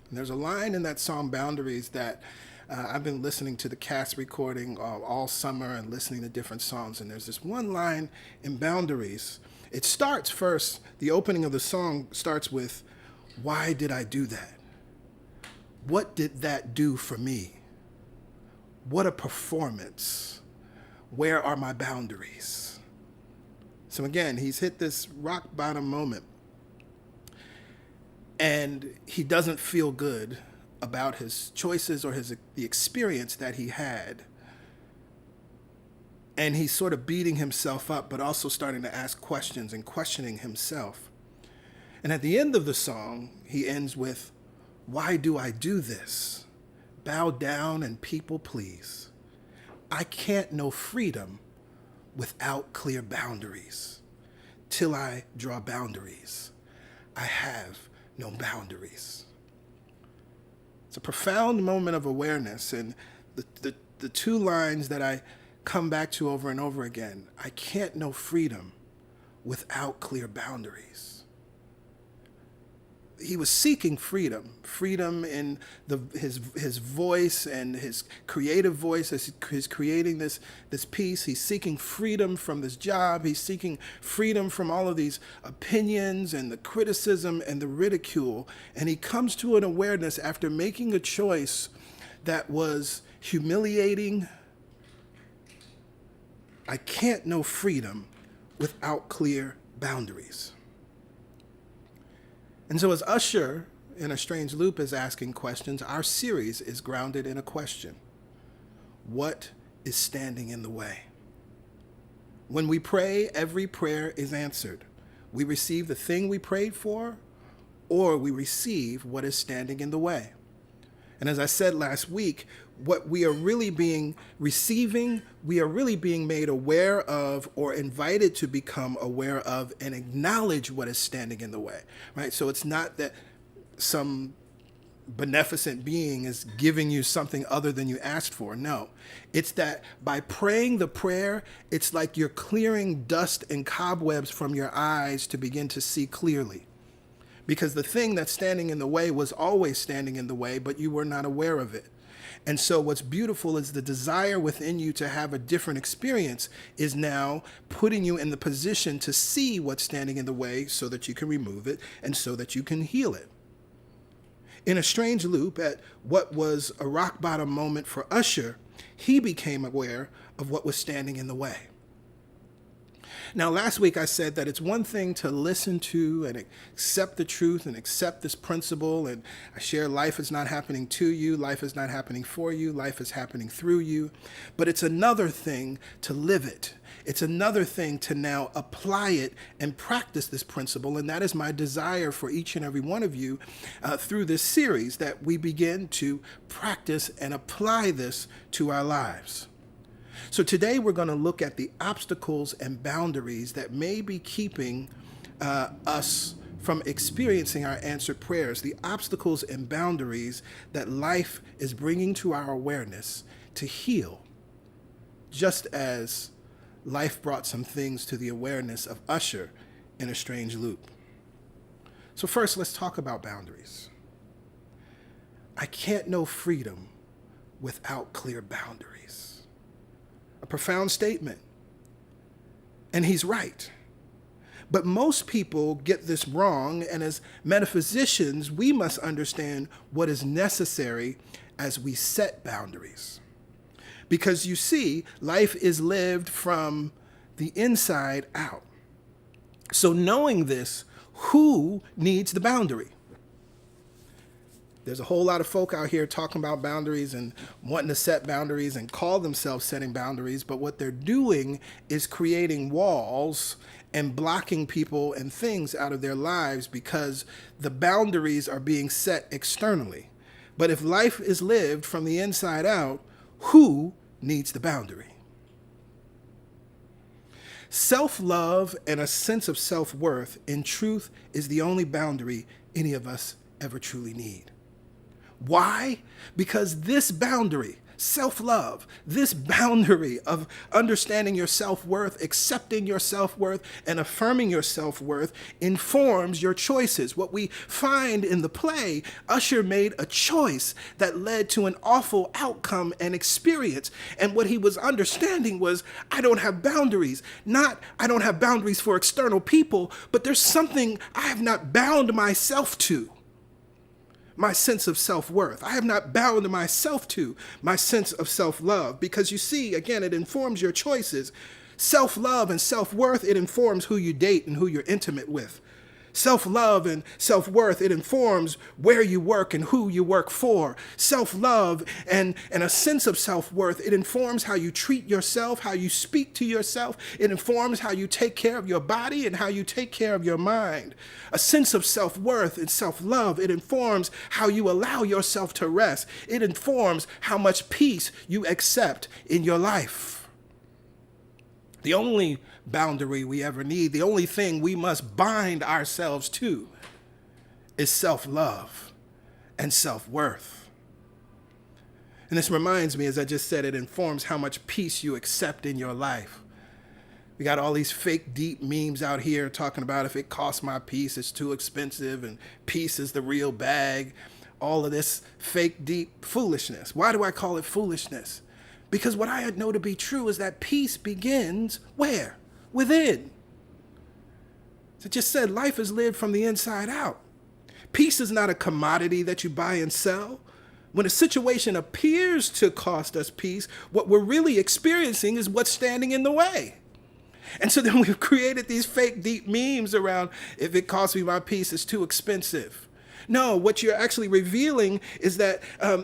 And there's a line in that song, Boundaries, that I've been listening to the cast recording all summer and listening to different songs. And there's this one line in Boundaries. It starts first, the opening of the song starts with, "Why did I do that?" What did that do for me? What a performance. Where are my boundaries? So again, he's hit this rock bottom moment, and he doesn't feel good about his choices or the experience that he had. And he's sort of beating himself up, but also starting to ask questions and questioning himself. And at the end of the song, he ends with, "Why do I do this? Bow down and people please. I can't know freedom without clear boundaries. Till I draw boundaries, I have no boundaries." It's a profound moment of awareness, and the two lines that I come back to over and over again: I can't know freedom without clear boundaries. He was seeking freedom in his voice and his creative voice as he's creating this piece. He's seeking freedom from this job. He's seeking freedom from all of these opinions and the criticism and the ridicule. And he comes to an awareness after making a choice that was humiliating. I can't know freedom without clear boundaries. And so as Usher in A Strange Loop is asking questions, our series is grounded in a question. What is standing in the way? When we pray, every prayer is answered. We receive the thing we prayed for, or we receive what is standing in the way. And as I said last week, what we are really receiving, we are really being made aware of or invited to become aware of and acknowledge what is standing in the way, right? So it's not that some beneficent being is giving you something other than you asked for. No, it's that by praying the prayer, it's like you're clearing dust and cobwebs from your eyes to begin to see clearly. Because the thing that's standing in the way was always standing in the way, but you were not aware of it. And so what's beautiful is the desire within you to have a different experience is now putting you in the position to see what's standing in the way so that you can remove it and so that you can heal it. In A Strange Loop, at what was a rock bottom moment for Usher, he became aware of what was standing in the way. Now, last week I said that it's one thing to listen to and accept the truth and accept this principle. And I share life is not happening to you. Life is not happening for you. Life is happening through you. But it's another thing to live it. It's another thing to now apply it and practice this principle. And that is my desire for each and every one of you through this series, that we begin to practice and apply this to our lives. So today we're going to look at the obstacles and boundaries that may be keeping us from experiencing our answered prayers, the obstacles and boundaries that life is bringing to our awareness to heal, just as life brought some things to the awareness of Usher in A Strange Loop. So first, let's talk about boundaries. I can't know freedom without clear boundaries. A profound statement. And he's right. But most people get this wrong, and as metaphysicians, we must understand what is necessary as we set boundaries. Because you see, life is lived from the inside out. So knowing this, who needs the boundary? There's a whole lot of folk out here talking about boundaries and wanting to set boundaries and call themselves setting boundaries, but what they're doing is creating walls and blocking people and things out of their lives because the boundaries are being set externally. But if life is lived from the inside out, who needs the boundary? Self-love and a sense of self-worth, in truth, is the only boundary any of us ever truly need. Why? Because this boundary, self-love, this boundary of understanding your self-worth, accepting your self-worth, and affirming your self-worth informs your choices. What we find in the play, Usher made a choice that led to an awful outcome and experience. And what he was understanding was, I don't have boundaries. Not, I don't have boundaries for external people, but there's something I have not bound myself to. my sense of self-worth. I have not bound myself to my sense of self-love, because you see, again, it informs your choices. Self-love and self-worth, it informs who you date and who you're intimate with. Self-love and self-worth, it informs where you work and who you work for. Self-love and a sense of self-worth, it informs how you treat yourself, how you speak to yourself. It informs how you take care of your body and how you take care of your mind. A sense of self-worth and self-love, it informs how you allow yourself to rest. It informs how much peace you accept in your life. The only boundary we ever need, the only thing we must bind ourselves to, is self-love and self-worth. And this reminds me, as I just said, it informs how much peace you accept in your life. We got all these fake deep memes out here talking about if it costs my peace, it's too expensive, and peace is the real bag. All of this fake deep foolishness. Why do I call it foolishness? Because what I know to be true is that peace begins where? Within. As I just said, life is lived from the inside out. Peace is not a commodity that you buy and sell. When a situation appears to cost us peace, what we're really experiencing is what's standing in the way. And so then we've created these fake deep memes around, if it costs me my peace, it's too expensive. No, what you're actually revealing is that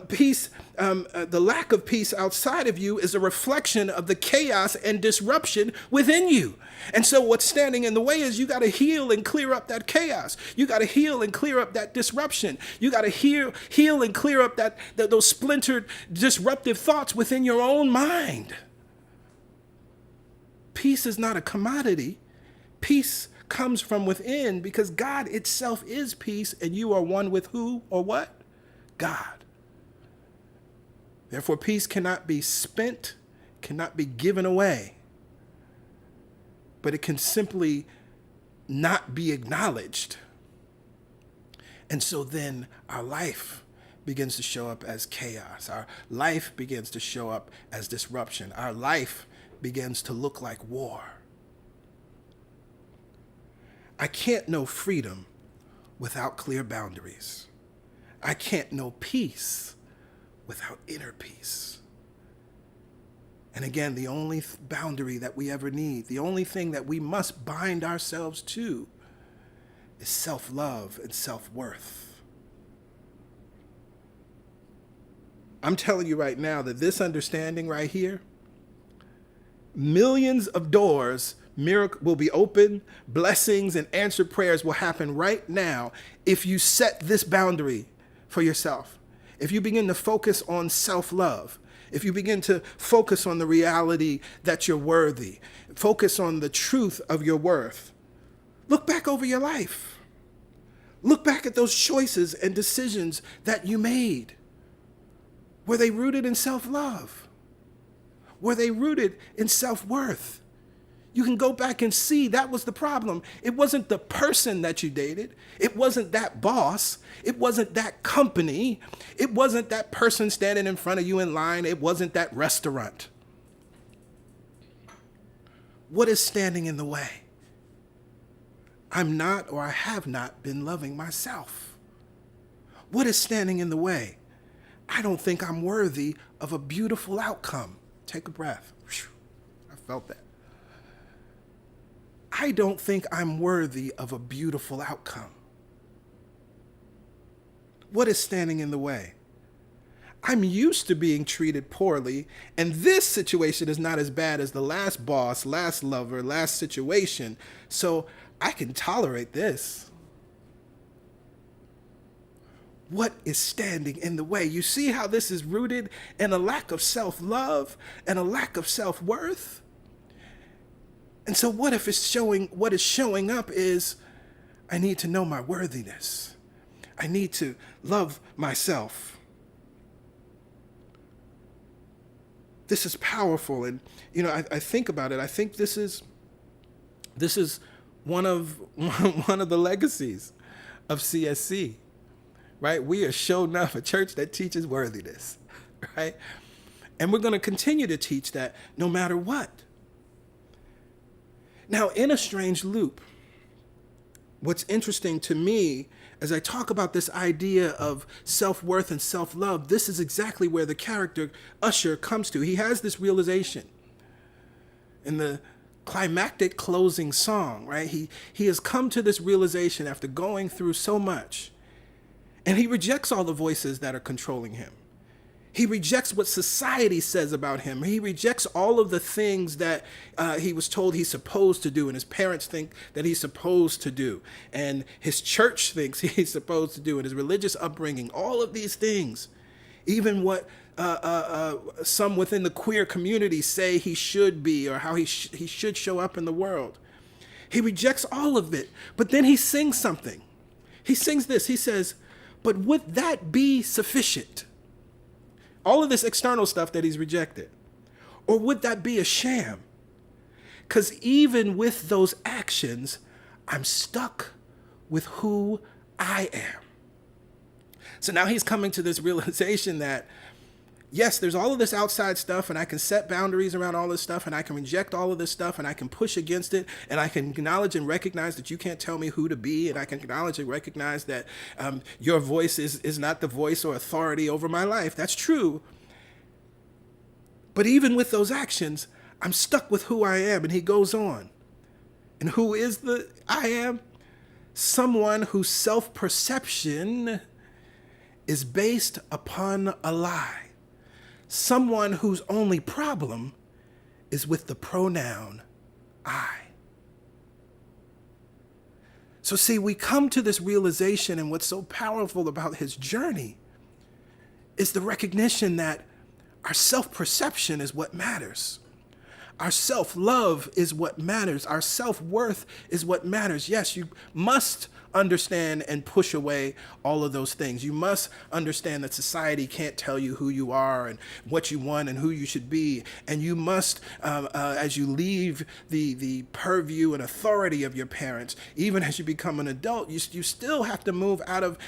peace, the lack of peace outside of you is a reflection of the chaos and disruption within you. And so what's standing in the way is you got to heal and clear up that chaos. You got to heal and clear up that disruption. You got to heal and clear up those splintered, disruptive thoughts within your own mind. Peace is not a commodity. Peace comes from within, because God itself is peace, and you are one with who or what? God. Therefore, peace cannot be spent, cannot be given away, but it can simply not be acknowledged. And so then our life begins to show up as chaos. Our life begins to show up as disruption. Our life begins to look like war. I can't know freedom without clear boundaries. I can't know peace without inner peace. And again, the only boundary that we ever need, the only thing that we must bind ourselves to, is self-love and self-worth. I'm telling you right now that this understanding right here, millions of doors will be open, blessings and answered prayers will happen right now if you set this boundary for yourself. If you begin to focus on self-love, if you begin to focus on the reality that you're worthy, focus on the truth of your worth. Look back over your life. Look back at those choices and decisions that you made. Were they rooted in self-love? Were they rooted in self-worth? You can go back and see that was the problem. It wasn't the person that you dated. It wasn't that boss. It wasn't that company. It wasn't that person standing in front of you in line. It wasn't that restaurant. What is standing in the way? I'm not, or I have not been loving myself. What is standing in the way? I don't think I'm worthy of a beautiful outcome. Take a breath. I felt that. I don't think I'm worthy of a beautiful outcome. What is standing in the way? I'm used to being treated poorly, and this situation is not as bad as the last boss, last lover, last situation, so I can tolerate this. What is standing in the way? You see how this is rooted in a lack of self-love and a lack of self-worth? And so what is showing up is, I need to know my worthiness. I need to love myself. This is powerful. And, I think about it. I think this is one of the legacies of CSC, right? We are sure enough a church that teaches worthiness, right? And we're going to continue to teach that no matter what. Now, in a strange loop, what's interesting to me as I talk about this idea of self-worth and self-love, this is exactly where the character Usher comes to. He has this realization in the climactic closing song, right? He has come to this realization after going through so much, and he rejects all the voices that are controlling him. He rejects what society says about him. He rejects all of the things that he was told he's supposed to do, and his parents think that he's supposed to do, and his church thinks he's supposed to do, and his religious upbringing, all of these things, even what some within the queer community say he should be, or how he should show up in the world. He rejects all of it, but then he sings something. He sings this. He says, "But would that be sufficient?" All of this external stuff that he's rejected. Or would that be a sham? Because even with those actions, I'm stuck with who I am. So now he's coming to this realization that, yes, there's all of this outside stuff, and I can set boundaries around all this stuff, and I can reject all of this stuff, and I can push against it, and I can acknowledge and recognize that you can't tell me who to be, and I can acknowledge and recognize that your voice is not the voice or authority over my life. That's true. But even with those actions, I'm stuck with who I am. And he goes on. And who is the I am? Someone whose self-perception is based upon a lie. Someone whose only problem is with the pronoun I. So see, we come to this realization, and what's so powerful about his journey is the recognition that our self-perception is what matters. Our self-love is what matters. Our self-worth is what matters. Yes, you must understand and push away all of those things. You must understand that society can't tell you who you are and what you want and who you should be. And you must, as you leave the purview and authority of your parents, even as you become an adult, you still have to move out of,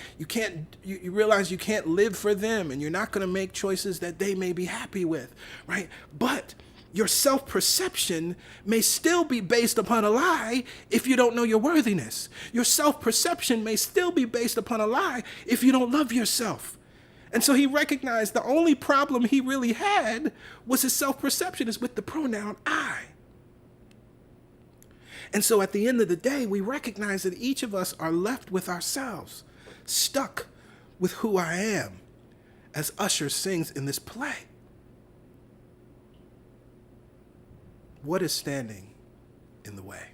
you realize you can't live for them, and you're not going to make choices that they may be happy with, right? But your self-perception may still be based upon a lie if you don't know your worthiness. Your self-perception may still be based upon a lie if you don't love yourself. And so he recognized the only problem he really had was his self-perception is with the pronoun I. And so at the end of the day, we recognize that each of us are left with ourselves, stuck with who I am, as Usher sings in this play. What is standing in the way?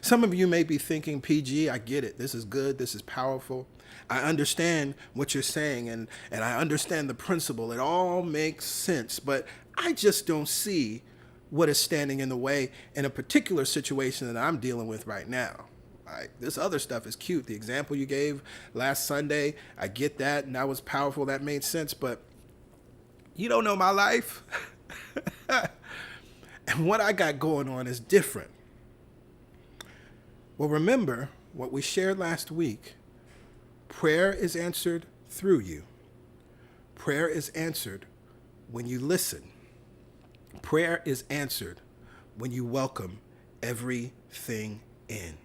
Some of you may be thinking, PG, I get it. This is good. This is powerful. I understand what you're saying, and I understand the principle. It all makes sense, but I just don't see what is standing in the way in a particular situation that I'm dealing with right now. This other stuff is cute. The example you gave last Sunday, I get that, and that was powerful. That made sense, but you don't know my life. And what I got going on is different. Well, remember what we shared last week. Prayer is answered through you. Prayer is answered when you listen. Prayer is answered when you welcome everything in.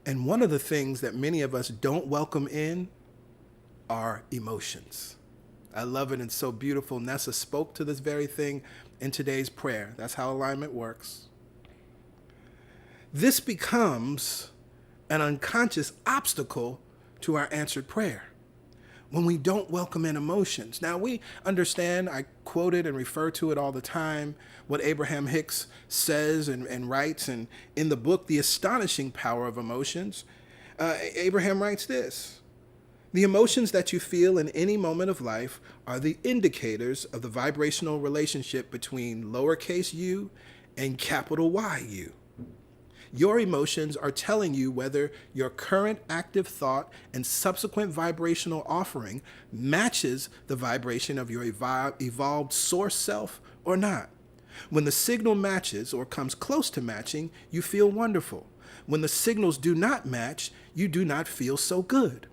And one of the things that many of us don't welcome in are emotions. I love it and so beautiful. Nessa spoke to this very thing in today's prayer. That's how alignment works. This becomes an unconscious obstacle to our answered prayer when we don't welcome in emotions. Now, we understand, I quote it and refer to it all the time, what Abraham Hicks says and writes, and in the book, The Astonishing Power of Emotions, Abraham writes this: the emotions that you feel in any moment of life are the indicators of the vibrational relationship between lowercase u and capital Y-U. Your emotions are telling you whether your current active thought and subsequent vibrational offering matches the vibration of your evolved source self or not. When the signal matches or comes close to matching, you feel wonderful. When the signals do not match, you do not feel so good.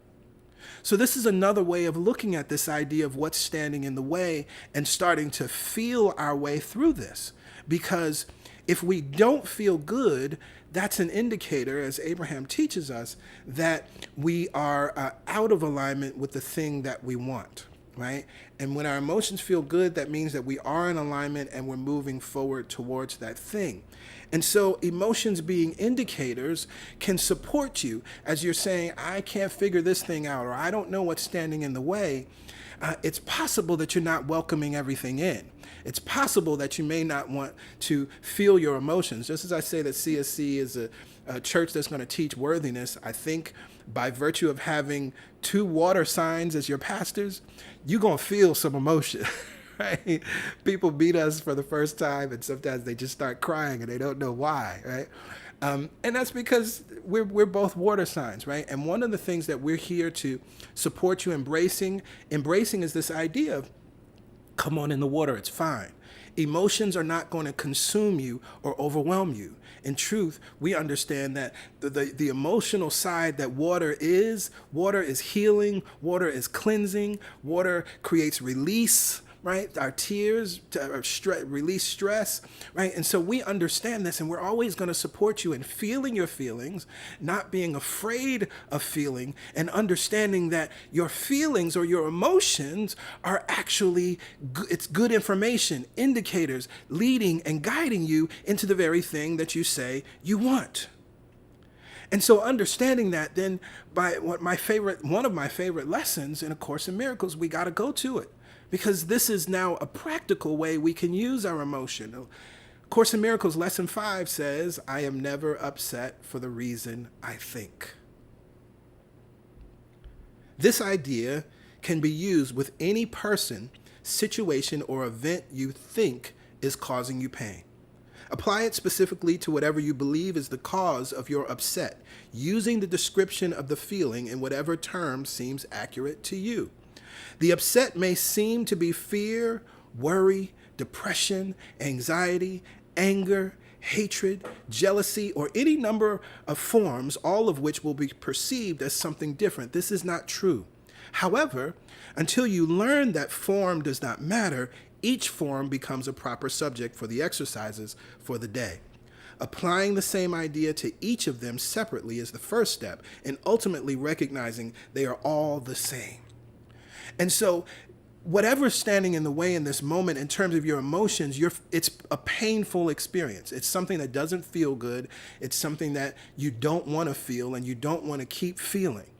So this is another way of looking at this idea of what's standing in the way and starting to feel our way through this. Because If we don't feel good, that's an indicator, as Abraham teaches us, that we are out of alignment with the thing that we want, right? And when our emotions feel good, that means that we are in alignment and we're moving forward towards that thing. And so emotions being indicators can support you as you're saying, I can't figure this thing out, or I don't know what's standing in the way. It's possible that you're not welcoming everything in. It's possible that you may not want to feel your emotions. Just as I say that CSC is a church that's going to teach worthiness, I think by virtue of having 2 water signs as your pastors, you're going to feel some emotion. Right? People meet us for the first time and sometimes they just start crying and they don't know why, right? And that's because we're both water signs, right? And one of the things that we're here to support you embracing is this idea of, come on in the water, it's fine. Emotions are not going to consume you or overwhelm you. In truth, we understand that the emotional side that water is healing, water is cleansing, water creates release, right? Our tears release stress, right? And so we understand this, and we're always going to support you in feeling your feelings, not being afraid of feeling, and understanding that your feelings or your emotions are actually, it's good information, indicators, leading and guiding you into the very thing that you say you want. And so understanding that, then by one of my favorite lessons in A Course in Miracles, we got to go to it. Because this is now a practical way we can use our emotion. Course in Miracles, Lesson 5 says, I am never upset for the reason I think. This idea can be used with any person, situation, or event you think is causing you pain. Apply it specifically to whatever you believe is the cause of your upset, using the description of the feeling in whatever term seems accurate to you. The upset may seem to be fear, worry, depression, anxiety, anger, hatred, jealousy, or any number of forms, all of which will be perceived as something different. This is not true. However, until you learn that form does not matter, each form becomes a proper subject for the exercises for the day. Applying the same idea to each of them separately is the first step, and ultimately recognizing they are all the same. And so whatever's standing in the way in this moment in terms of your emotions, it's a painful experience. It's something that doesn't feel good. It's something that you don't want to feel and you don't want to keep feeling.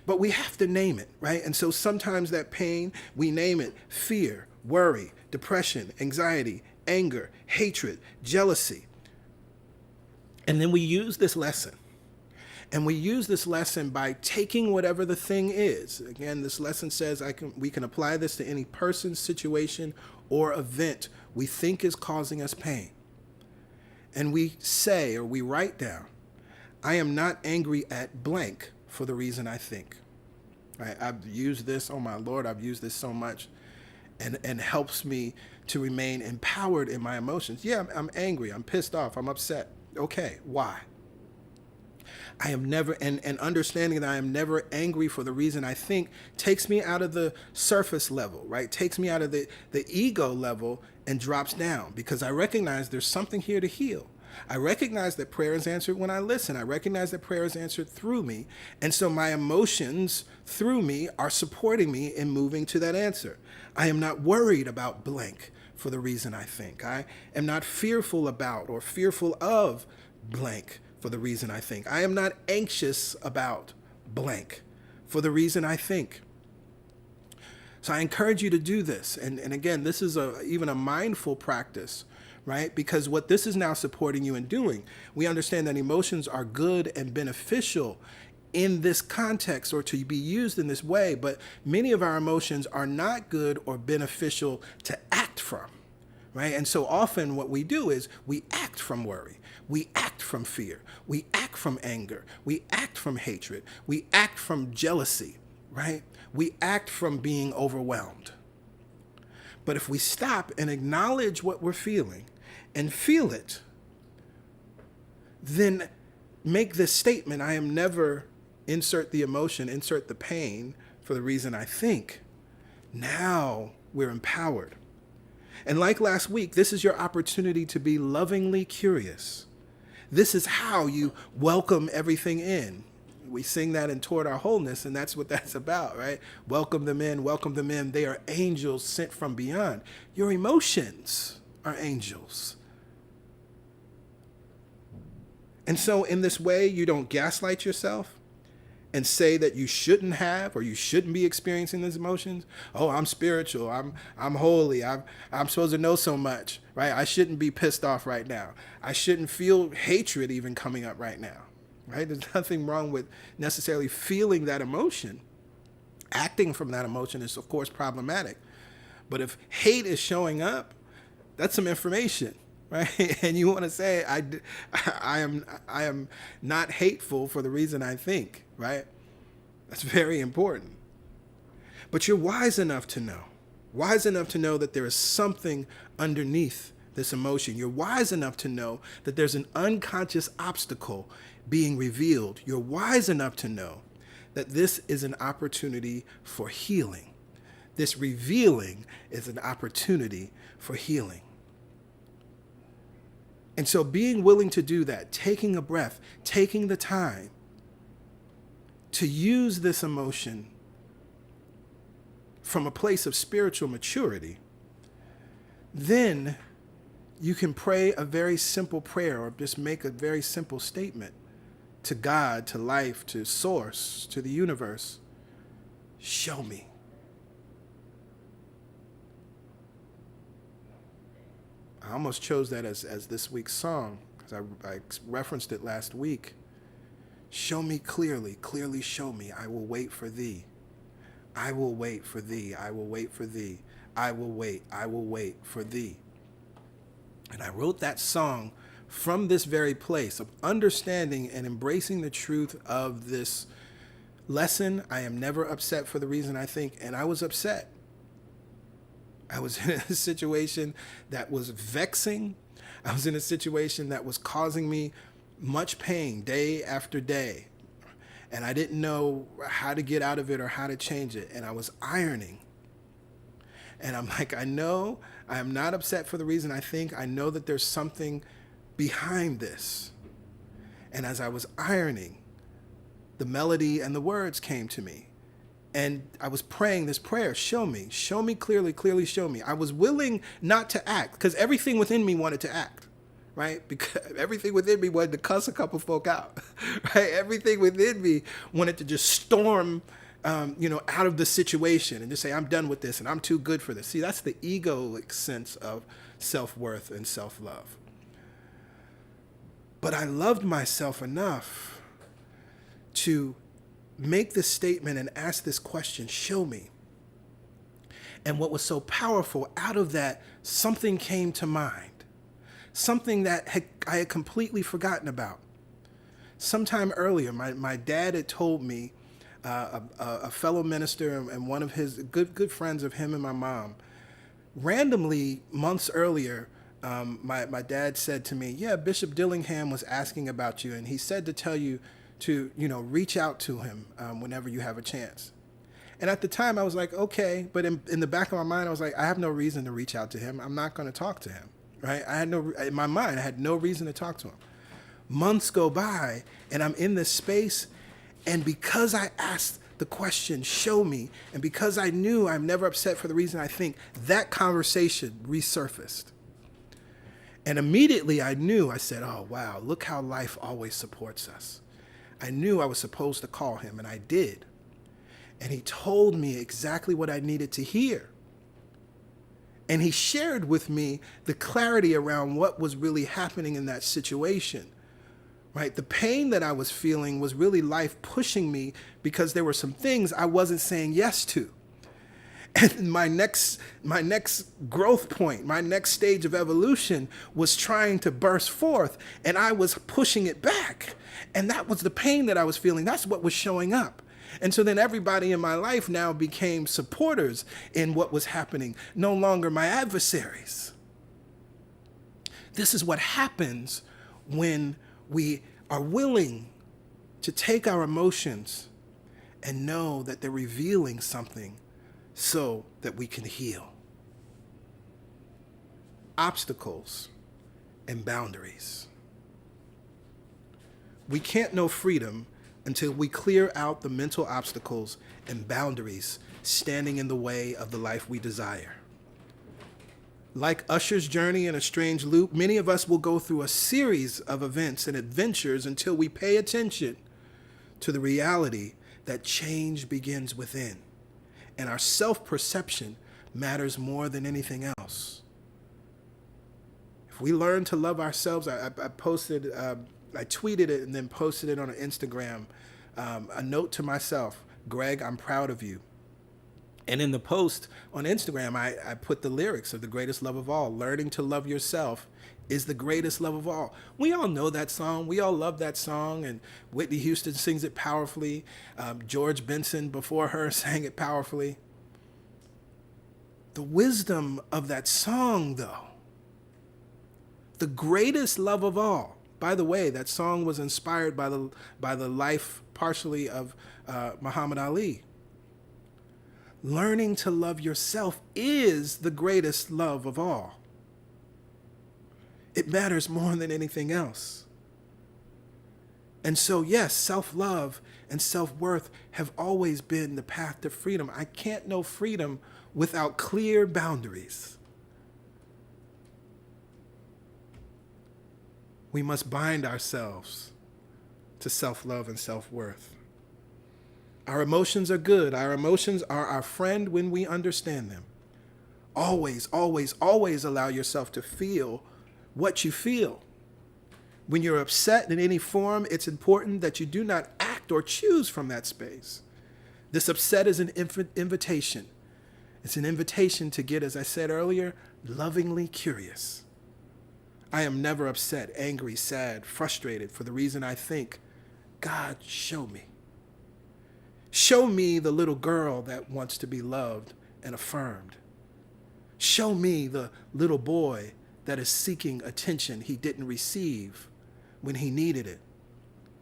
But we have to name it, right? And so sometimes that pain, we name it fear, worry, depression, anxiety, anger, hatred, jealousy. And then we use this lesson. And we use this lesson by taking whatever the thing is. Again, this lesson says we can apply this to any person, situation, or event we think is causing us pain. And we say, or we write down, I am not angry at blank for the reason I think. Right? I've used this, oh my Lord, I've used this so much, and helps me to remain empowered in my emotions. Yeah, I'm angry, I'm pissed off, I'm upset. Okay, why? I am never, and understanding that I am never angry for the reason I think takes me out of the surface level, right? Takes me out of the ego level and drops down, because I recognize there's something here to heal. I recognize that prayer is answered when I listen. I recognize that prayer is answered through me. And so my emotions through me are supporting me in moving to that answer. I am not worried about blank for the reason I think. I am not fearful about or fearful of blank for the reason I think. I am not anxious about blank for the reason I think. So I encourage you to do this. And again, this is even a mindful practice, right? Because what this is now supporting you in doing, we understand that emotions are good and beneficial in this context or to be used in this way, but many of our emotions are not good or beneficial to act from, right? And so often what we do is we act from worry. We act from fear. We act from anger. We act from hatred. We act from jealousy, right? We act from being overwhelmed. But if we stop and acknowledge what we're feeling and feel it, then make this statement, I am never, insert the emotion, insert the pain for the reason I think. Now we're empowered. And like last week, this is your opportunity to be lovingly curious. This is how you welcome everything in. We sing that in Toward Our Wholeness, and that's what that's about, right? Welcome them in, welcome them in. They are angels sent from beyond. Your emotions are angels. And so in this way, you don't gaslight yourself and say that you shouldn't have or you shouldn't be experiencing these emotions. Oh, I'm spiritual. I'm holy. I'm supposed to know so much, right? I shouldn't be pissed off right now. I shouldn't feel hatred even coming up right now, right? There's nothing wrong with necessarily feeling that emotion. Acting from that emotion is, of course, problematic. But if hate is showing up, that's some information. Right? And you want to say, I am not hateful for the reason I think, right? That's very important. But you're wise enough to know that there is something underneath this emotion. You're wise enough to know that there's an unconscious obstacle being revealed. You're wise enough to know that this is an opportunity for healing. This revealing is an opportunity for healing. And so being willing to do that, taking a breath, taking the time to use this emotion from a place of spiritual maturity, then you can pray a very simple prayer or just make a very simple statement to God, to life, to source, to the universe. Show me. I almost chose that as this week's song because I referenced it last week. Show me clearly, clearly show me. I will wait for thee. I will wait for thee. I will wait for thee. I will wait for thee. And I wrote that song from this very place of understanding and embracing the truth of this lesson. I am never upset for the reason I think, and I was upset. I was in a situation that was vexing. I was in a situation that was causing me much pain day after day. And I didn't know how to get out of it or how to change it. And I was ironing. And I'm like, I know I am not upset for the reason I think. I know that there's something behind this. And as I was ironing, the melody and the words came to me. And I was praying this prayer, show me clearly, clearly show me. I was willing not to act because everything within me wanted to act, right? Because everything within me wanted to cuss a couple folk out, right? Everything within me wanted to just storm, out of the situation and just say, I'm done with this and I'm too good for this. See, that's the egoic sense of self-worth and self-love. But I loved myself enough to make this statement and ask this question, show me. And what was so powerful, out of that, something came to mind. Something that I had completely forgotten about. Sometime earlier, my dad had told me, a fellow minister and one of his good friends of him and my mom, randomly months earlier, my dad said to me, yeah, Bishop Dillingham was asking about you, and he said to tell you to, reach out to him whenever you have a chance. And at the time I was like, okay, but in the back of my mind, I was like, I have no reason to reach out to him. I'm not going to talk to him, right? In my mind, I had no reason to talk to him. Months go by and I'm in this space. And because I asked the question, show me, and because I knew I'm never upset for the reason I think, that conversation resurfaced. And immediately I said, oh, wow, look how life always supports us. I knew I was supposed to call him, and I did. And he told me exactly what I needed to hear. And he shared with me the clarity around what was really happening in that situation, right? The pain that I was feeling was really life pushing me because there were some things I wasn't saying yes to. And my next growth point, my next stage of evolution was trying to burst forth, and I was pushing it back. And that was the pain that I was feeling. That's what was showing up. And so then everybody in my life now became supporters in what was happening, no longer my adversaries. This is what happens when we are willing to take our emotions and know that they're revealing something so that we can heal. obstacles and boundaries. We can't know freedom until we clear out the mental obstacles and boundaries standing in the way of the life we desire. Like Usher's journey in a strange loop, many of us will go through a series of events and adventures until we pay attention to the reality that change begins within, and our self-perception matters more than anything else. If we learn to love ourselves, I tweeted it and then posted it on Instagram, a note to myself, Greg, I'm proud of you. And in the post on Instagram, I put the lyrics of The Greatest Love of All. Learning to love yourself is the greatest love of all. We all know that song. We all love that song. And Whitney Houston sings it powerfully. George Benson before her sang it powerfully. The wisdom of that song, though, the greatest love of all. By the way, that song was inspired by the life partially of Muhammad Ali. Learning to love yourself is the greatest love of all. It matters more than anything else. And so, yes, self-love and self-worth have always been the path to freedom. I can't know freedom without clear boundaries. We must bind ourselves to self-love and self-worth. Our emotions are good. Our emotions are our friend when we understand them. Always, always, always allow yourself to feel what you feel. When you're upset in any form, it's important that you do not act or choose from that space. This upset is an invitation. It's an invitation to get, as I said earlier, lovingly curious. I am never upset, angry, sad, frustrated for the reason I think, God, show me. Show me the little girl that wants to be loved and affirmed. Show me the little boy that is seeking attention he didn't receive when he needed it.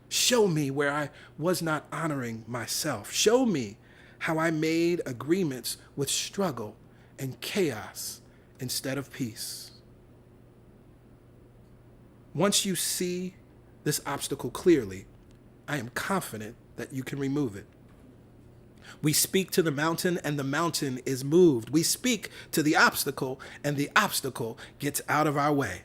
Show me where I was not honoring myself. Show me how I made agreements with struggle and chaos instead of peace. Once you see this obstacle clearly, I am confident that you can remove it. We speak to the mountain and the mountain is moved. We speak to the obstacle and the obstacle gets out of our way.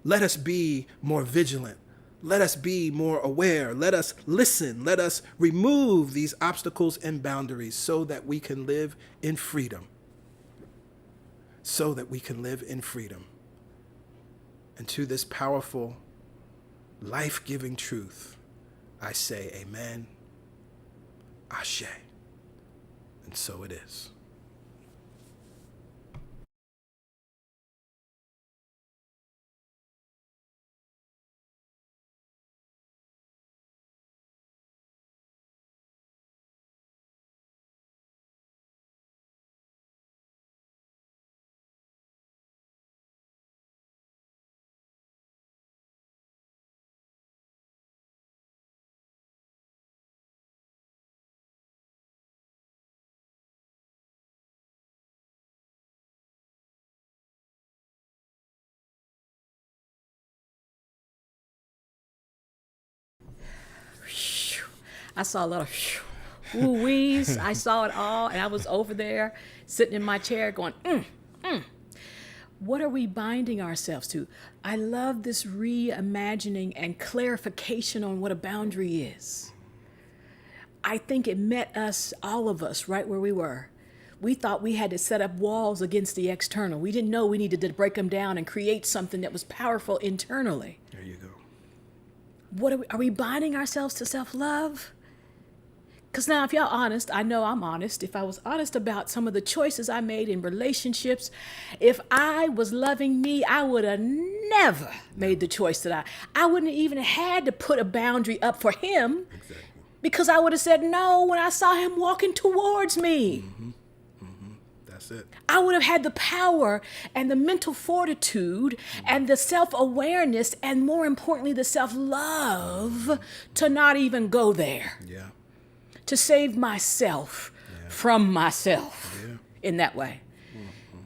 Let us be more vigilant. Let us be more aware. Let us listen. Let us remove these obstacles and boundaries so that we can live in freedom. So that we can live in freedom. And to this powerful, life-giving truth, I say amen. Ashe. And so it is. I saw a lot of ooh-wees. I saw it all, and I was over there sitting in my chair going, What are we binding ourselves to? I love this reimagining and clarification on what a boundary is. I think it met us, all of us, right where we were. We thought we had to set up walls against the external. We didn't know we needed to break them down and create something that was powerful internally. There you go. What are we binding ourselves to self-love? Because now, if y'all honest, I know I'm honest. If I was honest about some of the choices I made in relationships, if I was loving me, I would have never made the choice that I wouldn't have even had to put a boundary up for him. Exactly. Because I would have said no when I saw him walking towards me. That's it. I would have had the power and the mental fortitude and the self-awareness and, more importantly, the self-love to not even go there. Yeah. To save myself from myself in that way.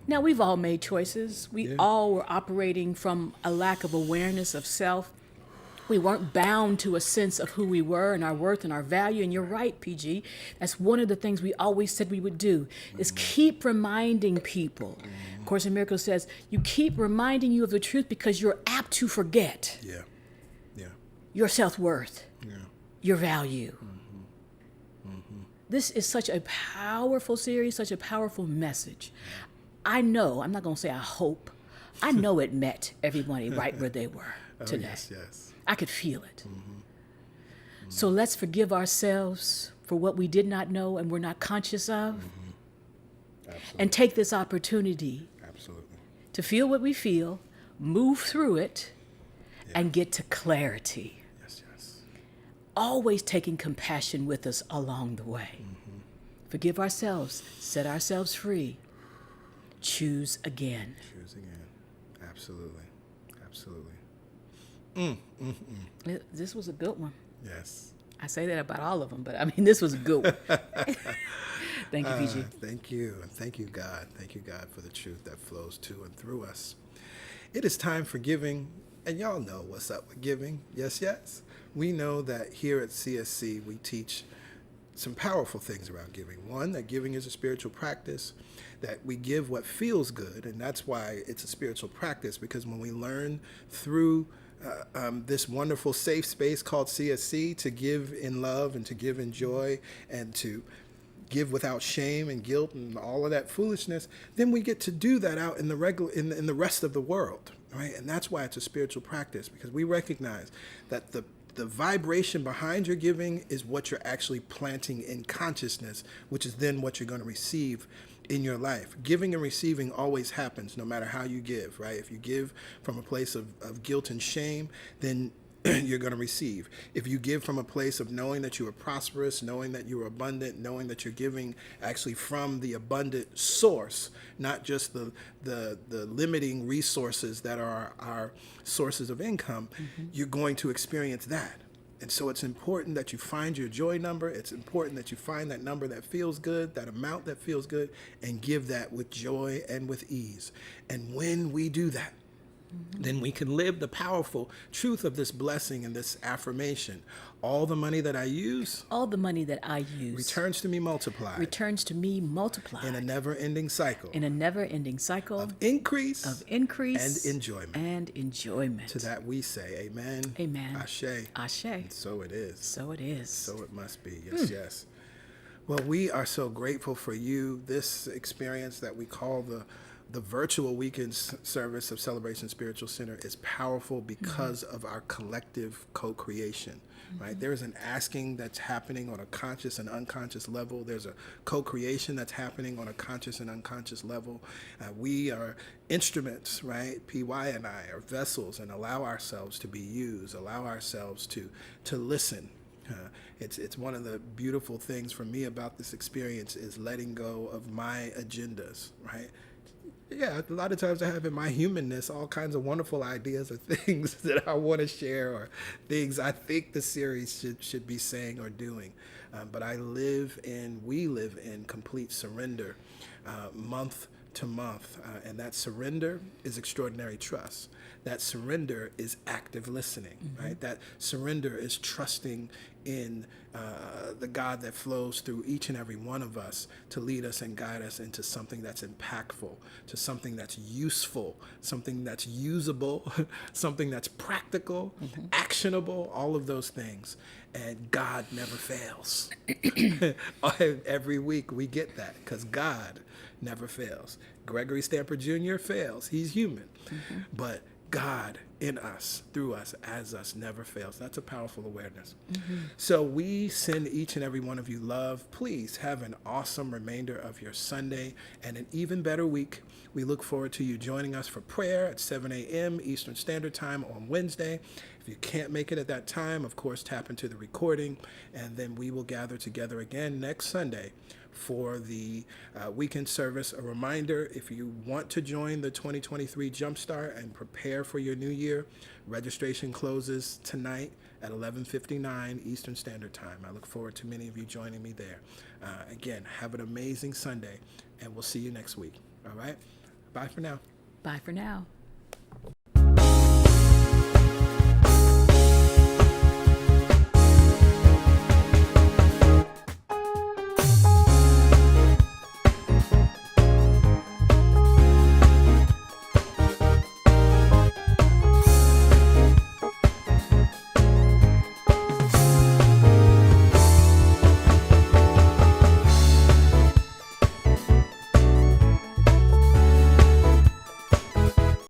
Now, we've all made choices. We all were operating from a lack of awareness of self. We weren't bound to a sense of who we were and our worth and our value. And you're right, PG. That's one of the things we always said we would do, is keep reminding people. Course in Miracles says, you keep reminding you of the truth because you're apt to forget your self-worth, your value. This is such a powerful series, such a powerful message. I know, I'm not going to say I hope, I know it met everybody right where they were today. Yes. I could feel it. So let's forgive ourselves for what we did not know and were not conscious of. And take this opportunity to feel what we feel, move through it, and get to clarity. Always taking compassion with us along the way. Forgive ourselves, set ourselves free, choose again. Absolutely. This was a good one. Yes. I say that about all of them, but I mean, this was a good one. Thank you, PG. Thank you. And thank you, God. Thank you, God, for the truth that flows to and through us. It is time for giving, and y'all know what's up with giving. Yes. We know that here at CSC, we teach some powerful things around giving. One, that giving is a spiritual practice, that we give what feels good, and that's why it's a spiritual practice, because when we learn through this wonderful safe space called CSC to give in love and to give in joy and to give without shame and guilt and all of that foolishness, then we get to do that out in the in the rest of the world, right? And that's why it's a spiritual practice, because we recognize that the vibration behind your giving is what you're actually planting in consciousness, which is then what you're going to receive in your life. Giving and receiving always happens no matter how you give, right? If you give from a place of guilt and shame, then you're going to receive. If you give from a place of knowing that you are prosperous, knowing that you are abundant, knowing that you're giving actually from the abundant source, not just the limiting resources that are our sources of income, you're going to experience that. And so it's important that you find your joy number. It's important that you find that number that feels good, that amount that feels good, and give that with joy and with ease. And when we do that, then we can live the powerful truth of this blessing and this affirmation. All the money that I use, returns to me multiplied. In a never-ending cycle. Of increase. And enjoyment. To that we say, amen. Ashe. And so it is. So it must be. Yes. Well, we are so grateful for you. This experience that we call the virtual weekend service of Celebration Spiritual Center is powerful because of our collective co-creation, right? There is an asking that's happening on a conscious and unconscious level. There's a co-creation that's happening on a conscious and unconscious level. We are instruments, right? PY and I are vessels, and allow ourselves to be used, allow ourselves to listen. It's one of the beautiful things for me about this experience is letting go of my agendas, right? Yeah, a lot of times I have in my humanness all kinds of wonderful ideas or things that I want to share or things I think the series should be saying or doing. But we live in complete surrender month to month. And that surrender is extraordinary trust. That surrender is active listening, right? That surrender is trusting in the God that flows through each and every one of us to lead us and guide us into something that's impactful, to something that's useful, something that's usable, something that's practical, actionable, all of those things. And God never fails. Every week we get that because God never fails. Gregory Stamper Jr. fails. He's human. But God in us, through us, as us, never fails. That's a powerful awareness. So we send each and every one of you love. Please have an awesome remainder of your Sunday and an even better week. We look forward to you joining us for prayer at 7 a.m. Eastern Standard Time on Wednesday. If you can't make it at that time, of course, tap into the recording, and then we will gather together again next Sunday for the weekend service. A reminder, if you want to join the 2023 Jumpstart and prepare for your new year, registration closes tonight at 11:59 Eastern Standard Time. I look forward to many of you joining me there. Again, have an amazing Sunday, and we'll see you next week. All right? Bye for now. Bye for now.